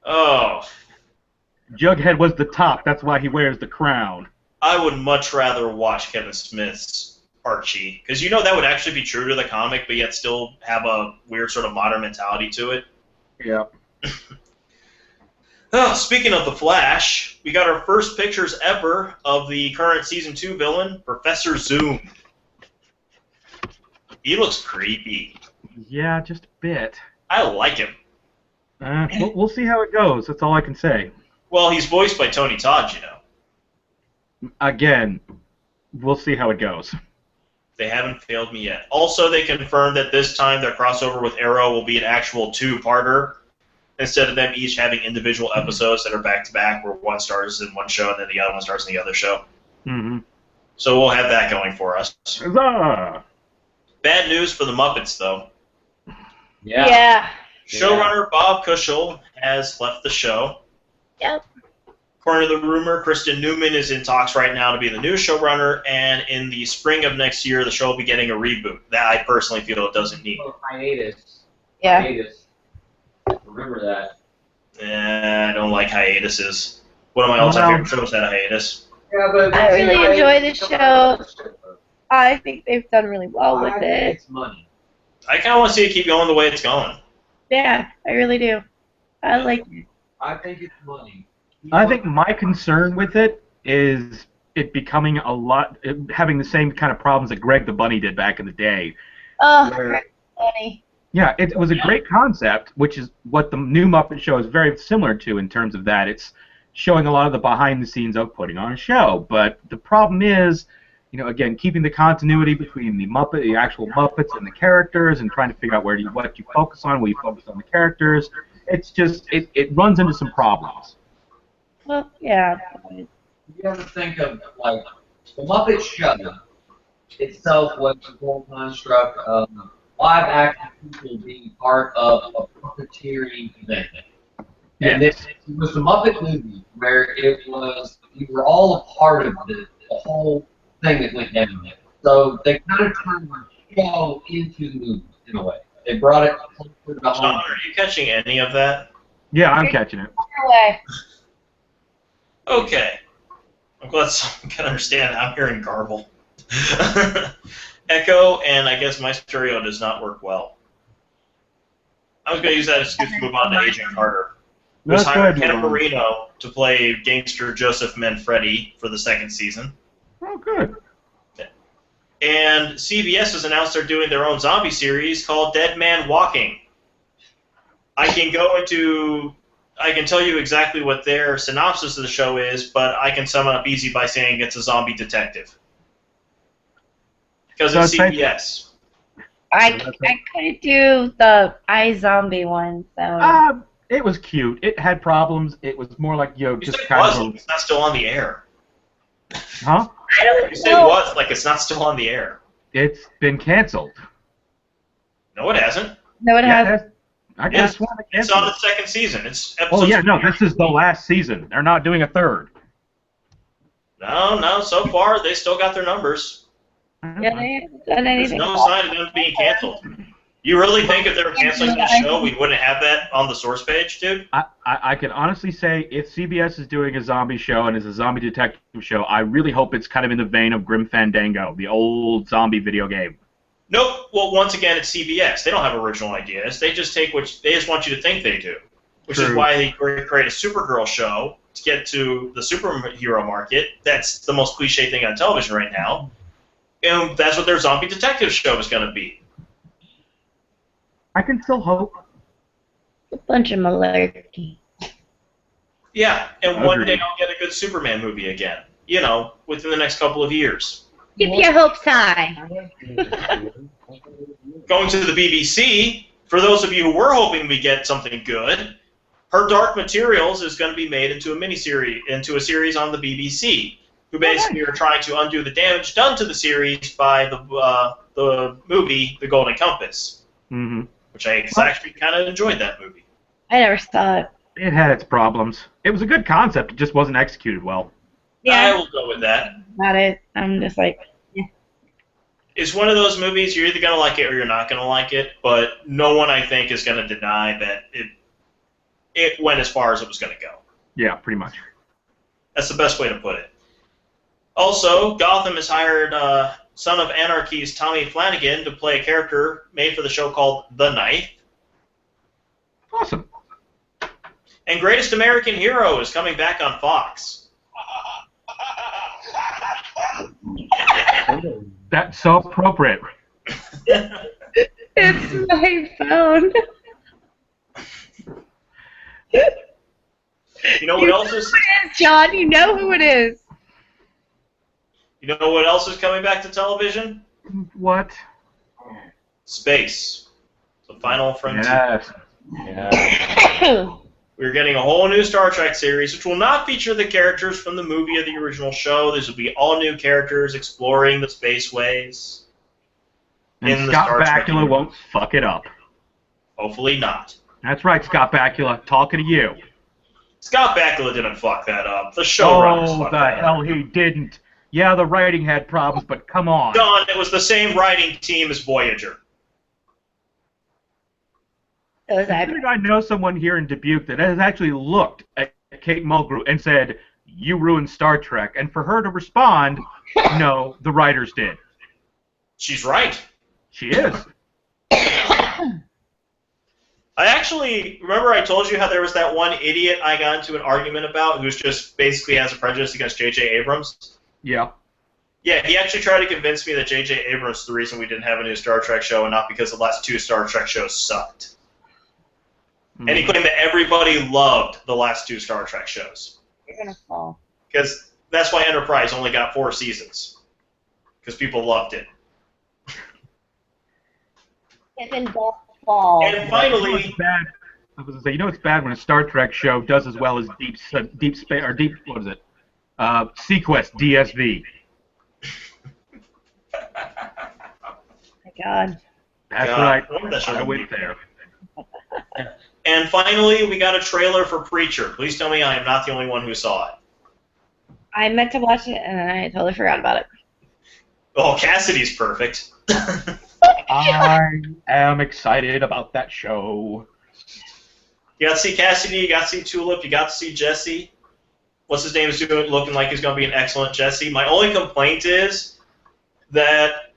Oh. Jughead was the top. That's why he wears the crown. I would much rather watch Kevin Smith's Archie, because you know that would actually be true to the comic, but yet still have a weird sort of modern mentality to it. Yep. Oh, speaking of The Flash, we got our first pictures ever of the current Season 2 villain, Professor Zoom. He looks creepy. Yeah, just a bit. I like him. We'll see how it goes. That's all I can say. Well, he's voiced by Tony Todd, you know. Again, we'll see how it goes. They haven't failed me yet. Also, they confirmed that this time their crossover with Arrow will be an actual two-parter, instead of them each having individual episodes that are back-to-back, where one stars in one show and then the other one stars in the other show. Mm-hmm. So we'll have that going for us. Huzzah! Bad news for the Muppets, though. Yeah. Showrunner Bob Cushel has left the show. Yep. According to the rumor, Kristen Newman is in talks right now to be the new showrunner, and in the spring of next year, the show will be getting a reboot. That I personally feel it doesn't need. Hiatus. Yeah. Hiatus. Remember that. I don't like hiatuses. One of my all-time favorite shows had a hiatus. Yeah, but I really enjoy this show. I think they've done really well with it. It's money. I kind of want to see it keep going the way it's going. Yeah, I really do. I like it. I think it's money. I think my concern with it is it becoming having the same kind of problems that Greg the Bunny did back in the day. Oh, Where- funny. Yeah, it was a great concept, which is what the new Muppet Show is very similar to in terms of that. It's showing a lot of the behind the scenes of putting on a show. But the problem is, you know, again, keeping the continuity between the actual Muppets and the characters, and trying to figure out what you focus on, where you focus on the characters. It's just it runs into some problems. Well, yeah. You have to think of, like, the Muppet Show itself was the whole construct of live action people being part of a puppeteering event. And Yes. it was the Muppet movie where it was, we were all a part of the whole thing that went down there. So they kind of turned the show into the movie in a way. They brought it closer to John, home. are you catching any of that? Yeah, I'm catching it. Away. Okay. I'm glad someone can understand. I'm hearing garble. Echo, and I guess my stereo does not work well. I was going to use that excuse to move on to Agent Carter. Who was That's hired good, Ken move on. Marino to play gangster Joseph Manfredi for the second season. Oh, good. And CBS has announced they're doing their own zombie series called Dead Man Walking. I can tell you exactly what their synopsis of the show is, but I can sum it up easy by saying it's a zombie detective. Because it's CBS. I couldn't do the iZombie one, so. It was cute. It had problems. It was more like, You just said kind was, of it's not still on the air. huh? I don't You said know. was, like it's not still on the air. It's been canceled. No, it hasn't. No, it has. I Yes, just want to It's cancel on it. the second season. It's Oh episode yeah, no, this is the last season. They're not doing a third. No, so far they still got their numbers. Yeah, they haven't done There's anything. no sign of them being canceled. You really think if they were canceling the show, we wouldn't have that on the source page, dude? I can honestly say if CBS is doing a zombie show and is a zombie detective show, I really hope it's kind of in the vein of Grim Fandango, the old zombie video game. Nope. Well, once again, it's CBS. They don't have original ideas. They just take what they just want you to think they do, which is True. why they create a Supergirl show to get to the superhero market. That's the most cliche thing on television right now, and that's what their zombie detective show is going to be. I can still hope. A bunch of malarkey. Yeah, and one Agreed. day I'll get a good Superman movie again. You know, within the next couple of years. Keep your hopes high. Going to the BBC, for those of you who were hoping we get something good, Her Dark Materials is going to be made into a series on the BBC, who basically are trying to undo the damage done to the series by the movie The Golden Compass, Mm-hmm. which I actually kind of enjoyed that movie. I never saw it. It had its problems. It was a good concept. It just wasn't executed well. I Yeah, will go with that. not it. I'm just like, It's one of those movies you're either going to like it or you're not going to like it, but no one, I think, is going to deny that it went as far as it was going to go. Yeah, pretty much. That's the best way to put it. Also, Gotham has hired Son of Anarchy's Tommy Flanagan to play a character made for the show called The Knife. Awesome. And Greatest American Hero is coming back on Fox. That's so appropriate. it's my phone. You know what else is? It is, John. You know who it is. You know what else is coming back to television? What? Space. The Final Frontier. Yes. Yeah. We're getting a whole new Star Trek series, which will not feature the characters from the movie or the original show. These will be all new characters exploring the spaceways. And In the Scott Star Trek Bakula universe. won't fuck it up. Hopefully not. That's right, Scott Bakula. Talking to you. Scott Bakula didn't fuck that up. The showrunners Oh, fucked the that hell up. he didn't. Yeah, the writing had problems, but come on. Don, it was the same writing team as Voyager. Those Considering I know someone here in Dubuque that has actually looked at Kate Mulgrew and said, "You ruined Star Trek," and for her to respond, "No, the writers did." She's right. She is. I actually remember I told you how there was that one idiot I got into an argument about who's just basically has a prejudice against J.J. Abrams. Yeah. Yeah, he actually tried to convince me that J.J. Abrams is the reason we didn't have a new Star Trek show and not because the last two Star Trek shows sucked. And he claimed that everybody loved the last two Star Trek shows. You're gonna fall. Because that's why Enterprise only got 4 seasons. Because people loved it. Kevin don't fall. And finally, It's bad. I was gonna say, it's bad when a Star Trek show does as well as Deep Space or Deep. What is it? Sequest DSV. Oh my God. That's God, right. I wonder that show I would went be. there. And finally, we got a trailer for Preacher. Please tell me I am not the only one who saw it. I meant to watch it, and I totally forgot about it. Oh, Cassidy's perfect. I am excited about that show. You got to see Cassidy, you got to see Tulip, you got to see Jesse. What's his name is doing, looking like he's going to be an excellent Jesse. My only complaint is that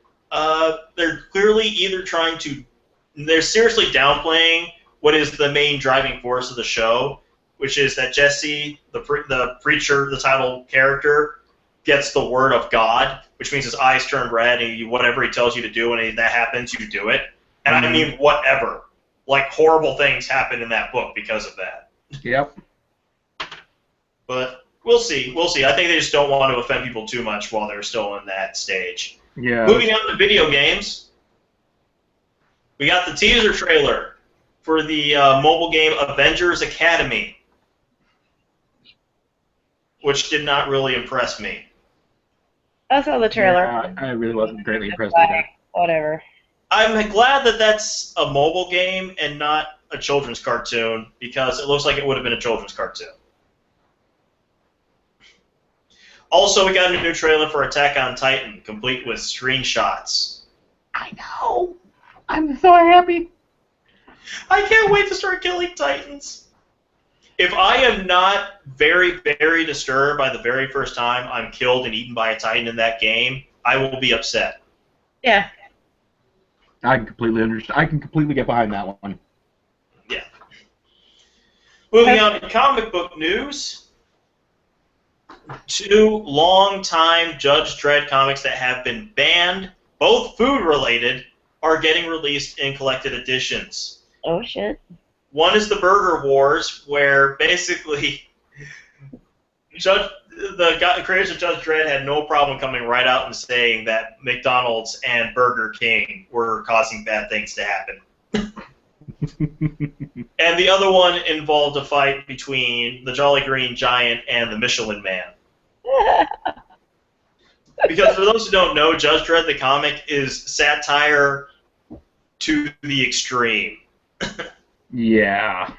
they're clearly either they're seriously downplaying what is the main driving force of the show, which is that Jesse, the preacher, the title character, gets the word of God, which means his eyes turn red, and whatever he tells you to do, and that happens, you do it. And I mean, whatever. Like, horrible things happen in that book because of that. Yep. But we'll see. We'll see. I think they just don't want to offend people too much while they're still in that stage. Yeah. Moving on to video games, we got the teaser trailer for the mobile game Avengers Academy, which did not really impress me. I saw the trailer. Yeah, I really wasn't greatly impressed with that. Whatever. I'm glad that that's a mobile game and not a children's cartoon, because it looks like it would have been a children's cartoon. Also, we got a new trailer for Attack on Titan, complete with screenshots. I know. I'm so happy. I can't wait to start killing Titans. If I am not very, very disturbed by the very first time I'm killed and eaten by a Titan in that game, I will be upset. Yeah. I can completely understand. I can completely get behind that one. Yeah. Moving on to comic book news. 2 long-time Judge Dredd comics that have been banned, both food-related, are getting released in collected editions. Oh, shit. One is the Burger Wars, where basically the creators of Judge Dredd had no problem coming right out and saying that McDonald's and Burger King were causing bad things to happen. And the other one involved a fight between the Jolly Green Giant and the Michelin Man. Because for those who don't know, Judge Dredd the comic is satire to the extreme. Yeah.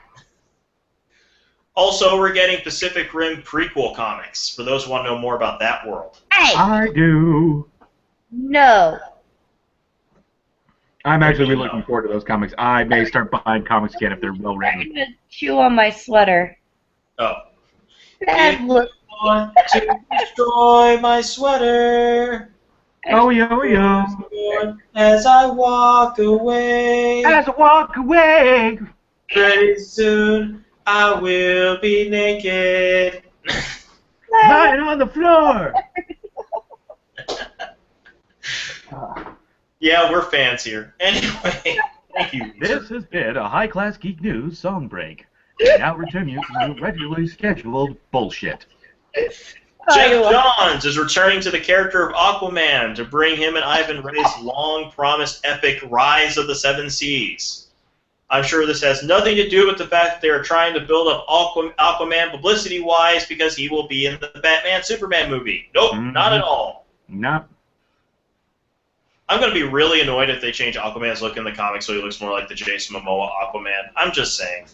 Also, we're getting Pacific Rim prequel comics, for those who want to know more about that world. Hey! I do. No. I'm actually really looking forward to those comics. I may start buying comics again if they're well I'm written. gonna chew on my sweater. Oh. Bad look. Want to destroy my sweater. Oh, yo. As I walk away. As I walk away. Pretty soon I will be naked. Lying on the floor. Yeah, we're fans here. Anyway, thank you. This has been a High Class Geek News song break. We now return you to your regularly scheduled bullshit. Jeff Johns is returning to the character of Aquaman to bring him and Ivan Ray's long-promised epic Rise of the Seven Seas. I'm sure this has nothing to do with the fact that they are trying to build up Aquaman publicity-wise because he will be in the Batman-Superman movie. Nope, not at all. Nope. I'm going to be really annoyed if they change Aquaman's look in the comics so he looks more like the Jason Momoa Aquaman. I'm just saying.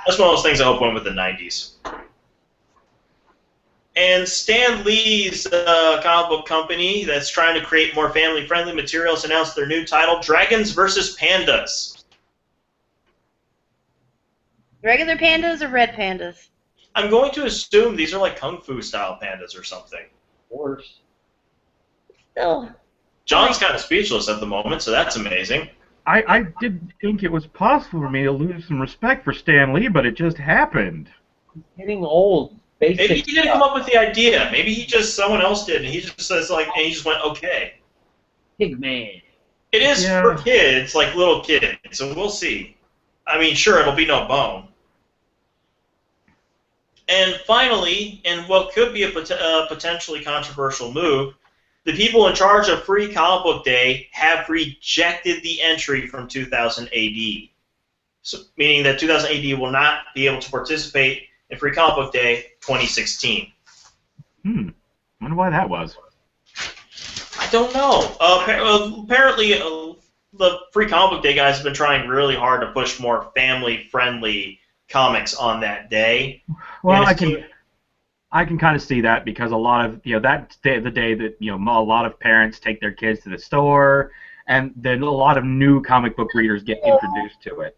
That's one of those things I hope went with the 90s. And Stan Lee's comic book company that's trying to create more family-friendly materials announced their new title, Dragons vs. Pandas. Regular pandas or red pandas? I'm going to assume these are like Kung Fu-style pandas or something. Worse. Still. John's kind of speechless at the moment, so that's amazing. I didn't think it was possible for me to lose some respect for Stan Lee, but it just happened. He's getting old. Basic Maybe he didn't stuff. come up with the idea. Maybe someone else did, and he just says and he just went, okay. Big man. It is for kids, like little kids, so we'll see. I mean, sure, it'll be no bone. And finally, in what could be a potentially controversial move, the people in charge of Free Comic Book Day have rejected the entry from 2000 AD. So, meaning that 2000 AD will not be able to participate in Free Comic Book Day 2016. Wonder why that was. I don't know. Apparently, the Free Comic Book Day guys have been trying really hard to push more family-friendly comics on that day. Well, I can kind of see that because a lot of that's the day that a lot of parents take their kids to the store, and then a lot of new comic book readers get introduced to it.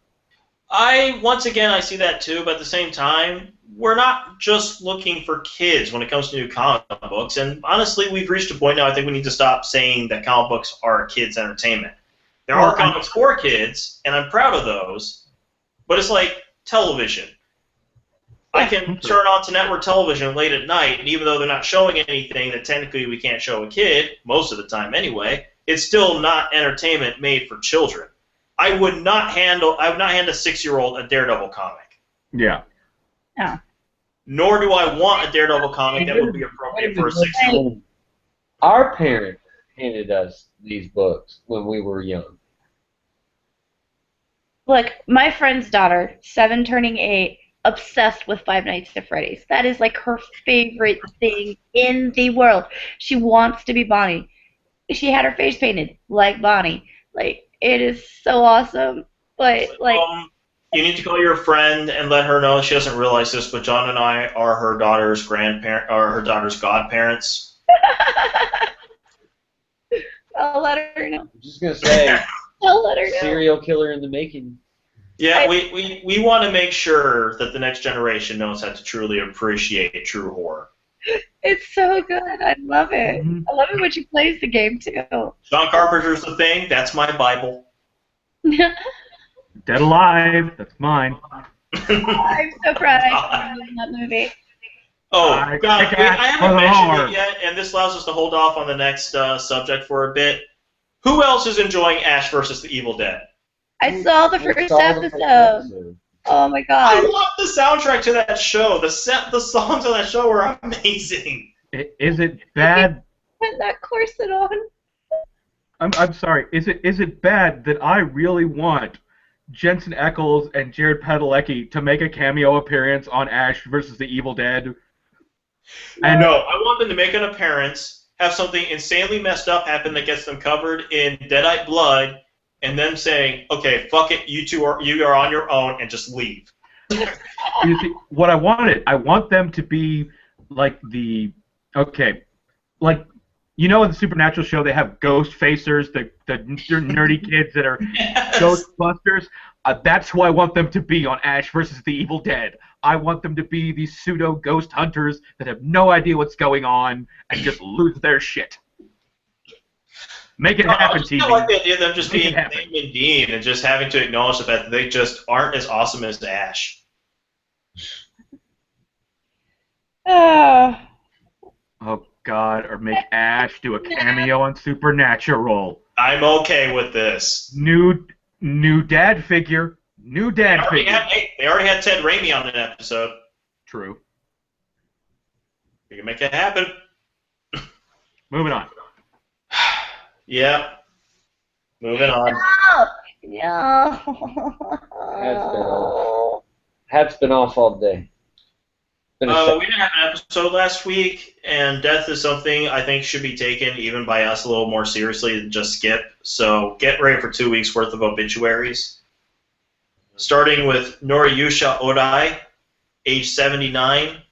Once again I see that too, but at the same time, we're not just looking for kids when it comes to new comic books. And honestly, we've reached a point now. I think we need to stop saying that comic books are kids' entertainment. There are comics for kids, and I'm proud of those. But it's like television. I can turn on to network television late at night, and even though they're not showing anything that technically we can't show a kid, most of the time anyway, it's still not entertainment made for children. I would not hand a 6-year-old a Daredevil comic. Yeah. Yeah. Nor do I want a Daredevil comic that would be appropriate for a 6-year-old. Our parents handed us these books when we were young. Look, my friend's daughter, 7 turning 8, obsessed with Five Nights at Freddy's. That is like her favorite thing in the world. She wants to be Bonnie. She had her face painted like Bonnie. Like, it is so awesome. But like, you need to call your friend and let her know. She doesn't realize this, but John and I are her daughter's godparents. I'll let her know. I'm just gonna say, I'll let her know. serial killer in the making. Yeah, we want to make sure that the next generation knows how to truly appreciate true horror. It's so good. I love it. Mhm. I love it when she plays the game too. John Carpenter's The Thing. That's my Bible. Dead Alive. That's mine. I'm so proud I saw that movie. Oh, I God, kick I ass haven't for the mentioned Lord. it yet, and this allows us to hold off on the next subject for a bit. Who else is enjoying Ash versus the Evil Dead? I saw the first episode. Oh my I god. love the soundtrack to that show. The songs on that show were amazing. Is it bad? Put that corset on. I'm sorry. Is it bad that I really want Jensen Ackles and Jared Padalecki to make a cameo appearance on Ash versus the Evil Dead? And no, I want them to make an appearance, have something insanely messed up happen that gets them covered in deadite blood, and them saying, "Okay, fuck it, you are on your own," and just leave. You see, what I want them to be like in the Supernatural show they have ghost facers, the nerdy kids that are Yes. Ghostbusters. That's who I want them to be on Ash versus the Evil Dead. I want them to be these pseudo ghost hunters that have no idea what's going on and just lose their shit. Make it happen, TV. I like the idea of them just Make it being happen. Liam and Dean and just having to acknowledge the fact that they just aren't as awesome as Ash. Oh. Oh God! Or make Ash do a cameo on Supernatural. I'm okay with this. New dad figure. New dad figure. They already had Ted Raimi on an episode. True. We can make it happen. Moving on. Yeah. Moving on. No. Hat's been off all day. We didn't have an episode last week, and death is something I think should be taken even by us a little more seriously than just skip. So get ready for 2 weeks worth of obituaries. Starting with Noriyusha Odai, age 79,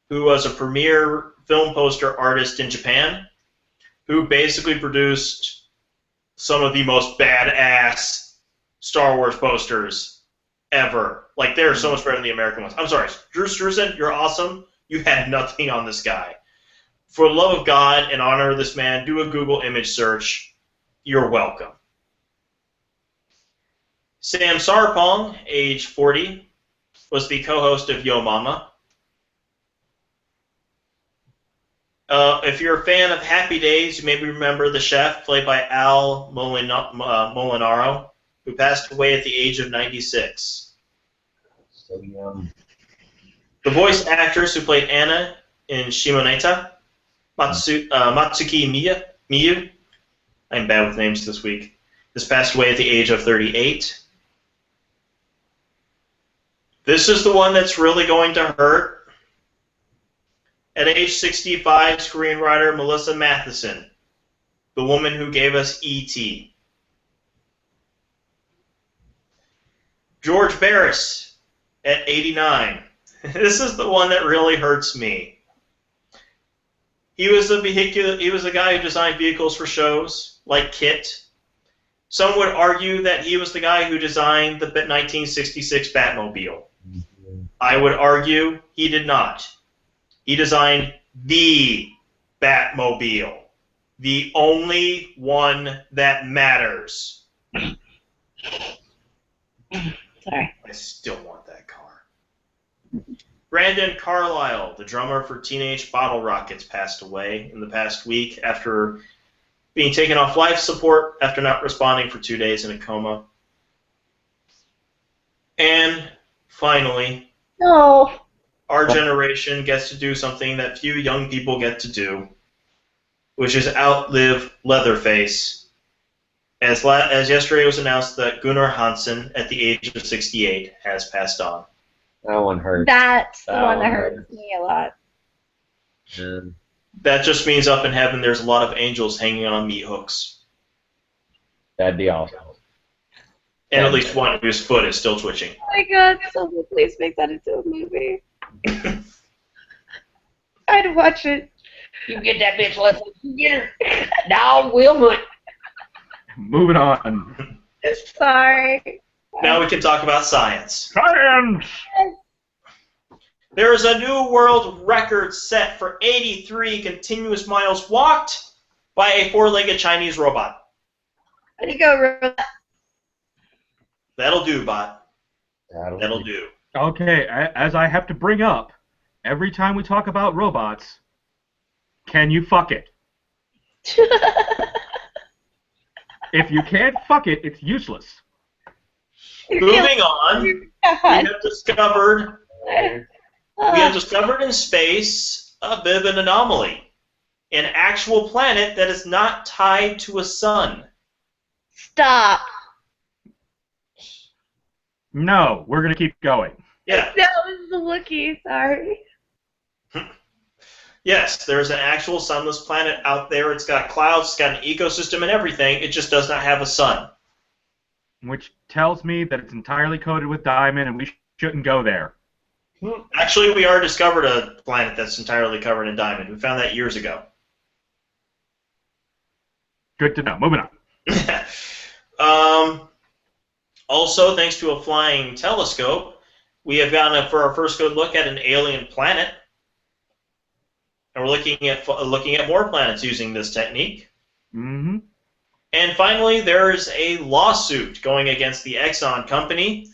who was a premier film poster artist in Japan, who basically produced some of the most badass Star Wars posters ever. Like, they're so much better than the American ones. I'm sorry, Drew Struzan, you're awesome. You had nothing on this guy. For the love of God and honor of this man, do a Google image search. You're welcome. Sam Sarpong, age 40, was the co-host of Yo Mama. If you're a fan of Happy Days, you maybe remember the chef, played by Al Molinaro, who passed away at the age of 96. So young. The voice actress who played Anna in Shimoneta, Matsuki Miyu, I'm bad with names this week, has passed away at the age of 38. This is the one that's really going to hurt. At age 65, screenwriter Melissa Matheson, the woman who gave us E.T. George Barris at 89. This is the one that really hurts me. He was a guy who designed vehicles for shows, like KITT. Some would argue that he was the guy who designed the 1966 Batmobile. I would argue he did not. He designed the Batmobile. The only one that matters. Sorry. I still want that car. Brandon Carlisle, the drummer for Teenage Bottle Rockets, passed away in the past week after being taken off life support after not responding for 2 days in a coma. And finally, No. our generation gets to do something that few young people get to do, which is outlive Leatherface. As yesterday was announced that Gunnar Hansen, at the age of 68, has passed on. That one hurts. That's the one that hurts me a lot. That just means up in heaven there's a lot of angels hanging on meat hooks. That'd be awesome. And at least one whose foot is still twitching. Oh my god, someone please make that into a movie. I'd watch it. You get that bitch, let's get her. Now we'll hunt. Moving on. Sorry. Now we can talk about science. Science! There is a new world record set for 83 continuous miles walked by a four-legged Chinese robot. There you go, robot. That'll do, bot. That'll do. Okay, as I have to bring up, every time we talk about robots, can you fuck it? If you can't fuck it, it's useless. Moving on, we have discovered in space a bit of an anomaly. An actual planet that is not tied to a sun. Stop. No, we're going to keep going. Yeah. That was the Wookiee, sorry. Yes, there's an actual sunless planet out there. It's got clouds, it's got an ecosystem and everything. It just does not have a sun. Which tells me that it's entirely coated with diamond and we shouldn't go there. Actually, we already discovered a planet that's entirely covered in diamond. We found that years ago. Good to know. Moving on. Also, thanks to a flying telescope, we have gotten for our first good look at an alien planet. And we're looking at more planets using this technique. Mm-hmm. And finally, there's a lawsuit going against the Exxon company,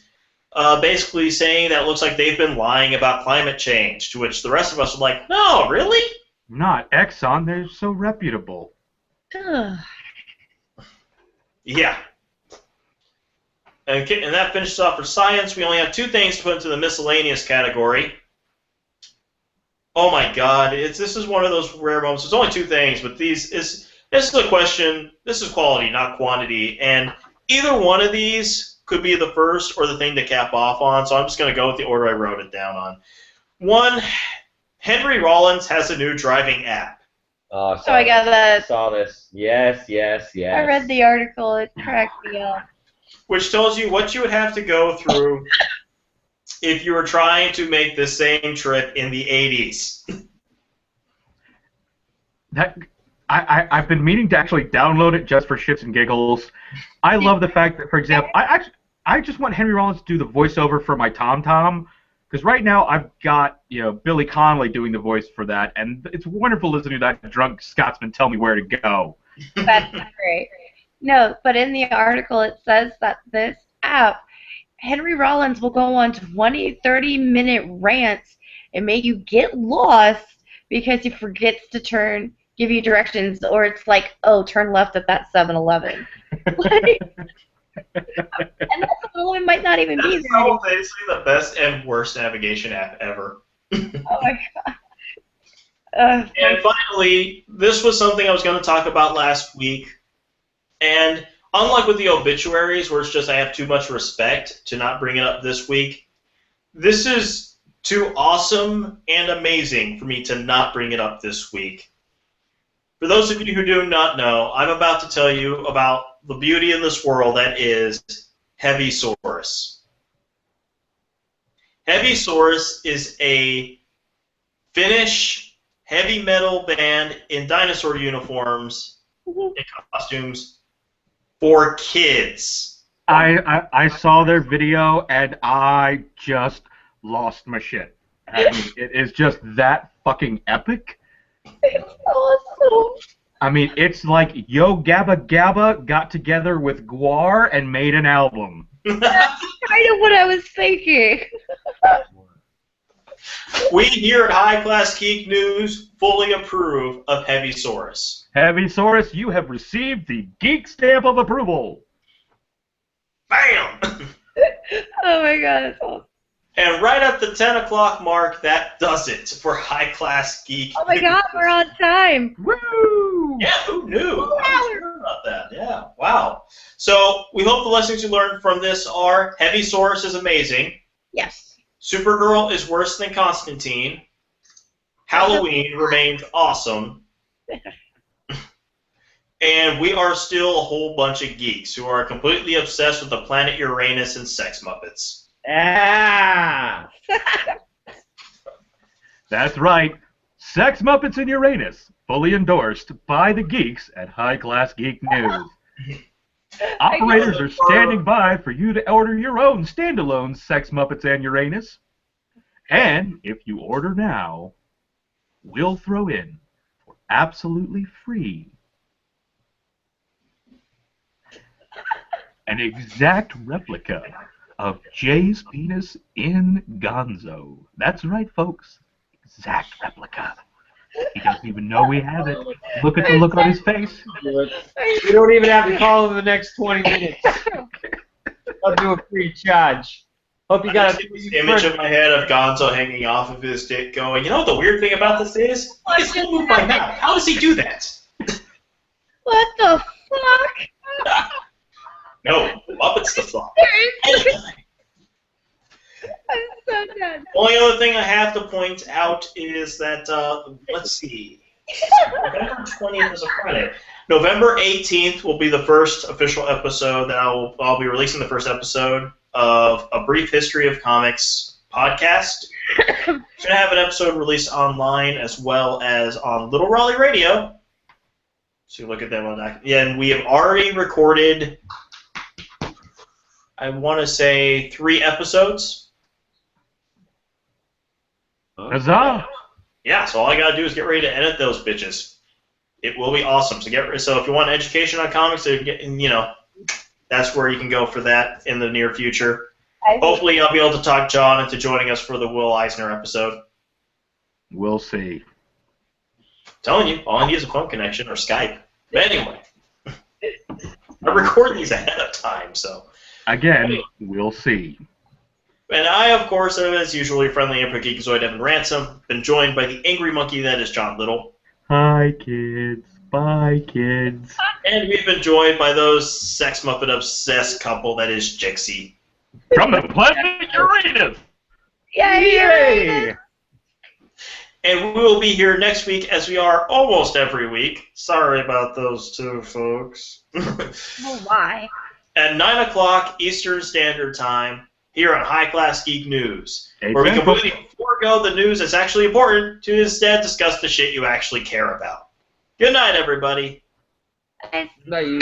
basically saying that it looks like they've been lying about climate change, to which the rest of us are like, no, really? Not Exxon. They're so reputable. Ugh. Yeah. And that finishes off for science. We only have two things to put into the miscellaneous category. Oh my God! This is one of those rare moments. There's only two things, but this is a question. This is quality, not quantity, and either one of these could be the first or the thing to cap off on. So I'm just going to go with the order I wrote it down on. One, Henry Rollins has a new driving app. Oh, I got that. Saw this. Yes. I read the article. It cracked me up. Which tells you what you would have to go through if you were trying to make the same trip in the 80s. I've been meaning to actually download it just for shits and giggles. I love the fact that, for example, I just want Henry Rollins to do the voiceover for my TomTom, because right now I've got Billy Connolly doing the voice for that, and it's wonderful listening to that drunk Scotsman tell me where to go. That's great. No, but in the article it says that this app, Henry Rollins will go on 20, 30-minute rants and make you get lost because he forgets to give you directions, or it's like, oh, turn left at that 7-Eleven. And that 7-Eleven might not even be there. That's simultaneously the best and worst navigation app ever. Oh my God. And finally, this was something I was going to talk about last week. And unlike with the obituaries, where it's just I have too much respect to not bring it up this week, this is too awesome and amazing for me to not bring it up this week. For those of you who do not know, I'm about to tell you about the beauty in this world that is Heavysaurus. Heavy Source is a Finnish heavy metal band in dinosaur uniforms and costumes for kids. I saw their video and I just lost my shit. I mean, it is just that fucking epic. It's awesome. I mean, it's like Yo Gabba Gabba got together with Guar and made an album. That's kind of what I was thinking. We here at High Class Geek News fully approve of Heavy Source. Heavy Source, you have received the Geek Stamp of Approval. Bam! Oh my god, that's awesome. And right at the 10 o'clock mark, that does it for High Class Geek. Oh my god, we're on time. Woo! Yeah, who knew? Wow. I was sure about that. Yeah, wow. So we hope the lessons you learned from this are Heavy Source is amazing. Yes. Supergirl is worse than Constantine. Halloween remains awesome. And we are still a whole bunch of geeks who are completely obsessed with the planet Uranus and sex Muppets. Ah! That's right. Sex Muppets in Uranus, fully endorsed by the geeks at High Class Geek News. Operators are standing by for you to order your own standalone Sex Muppets and Uranus. And if you order now, we'll throw in for absolutely free an exact replica of Jay's penis in Gonzo. That's right, folks. Exact replica. He doesn't even know we have it. Look at the look on his face. You don't even have to call in the next 20 minutes. I'll do a free charge. Hope you got this image in my head of Gonzo hanging off of his dick going, you know what the weird thing about this is? He can still move my mouth. How does he do that? What the fuck? No, Muppets the fuck. I'm so done. Only other thing I have to point out is that, let's see, November 20th is a Friday. November 18th will be the first official episode that I'll be releasing the first episode of A Brief History of Comics podcast. Should have an episode released online as well as on Little Raleigh Radio. So you look at that one. Yeah, and we have already recorded, I want to say, 3 episodes. Huzzah! Yeah, so all I gotta do is get ready to edit those bitches. It will be awesome. So if you want education on comics, that's where you can go for that in the near future. Hopefully, I'll be able to talk John into joining us for the Will Eisner episode. We'll see. I'm telling you, all I need is a phone connection or Skype. But anyway, I record these ahead of time, so. Again, we'll see. And I, of course, am as usual, your friendly Emperor Geekazoid Evan Ransom, been joined by the angry monkey that is John Little. Hi, kids. Bye, kids. And we've been joined by those sex Muppet obsessed couple that is Jixie. From the planet Uranus! Yay! And we will be here next week as we are almost every week. Sorry about those two folks. Oh, why? At 9 o'clock Eastern Standard Time here on High Class Geek News, Hey, where we thankful. completely forego the news that's actually important to instead discuss the shit you actually care about. Good night, everybody. Bye. Bye.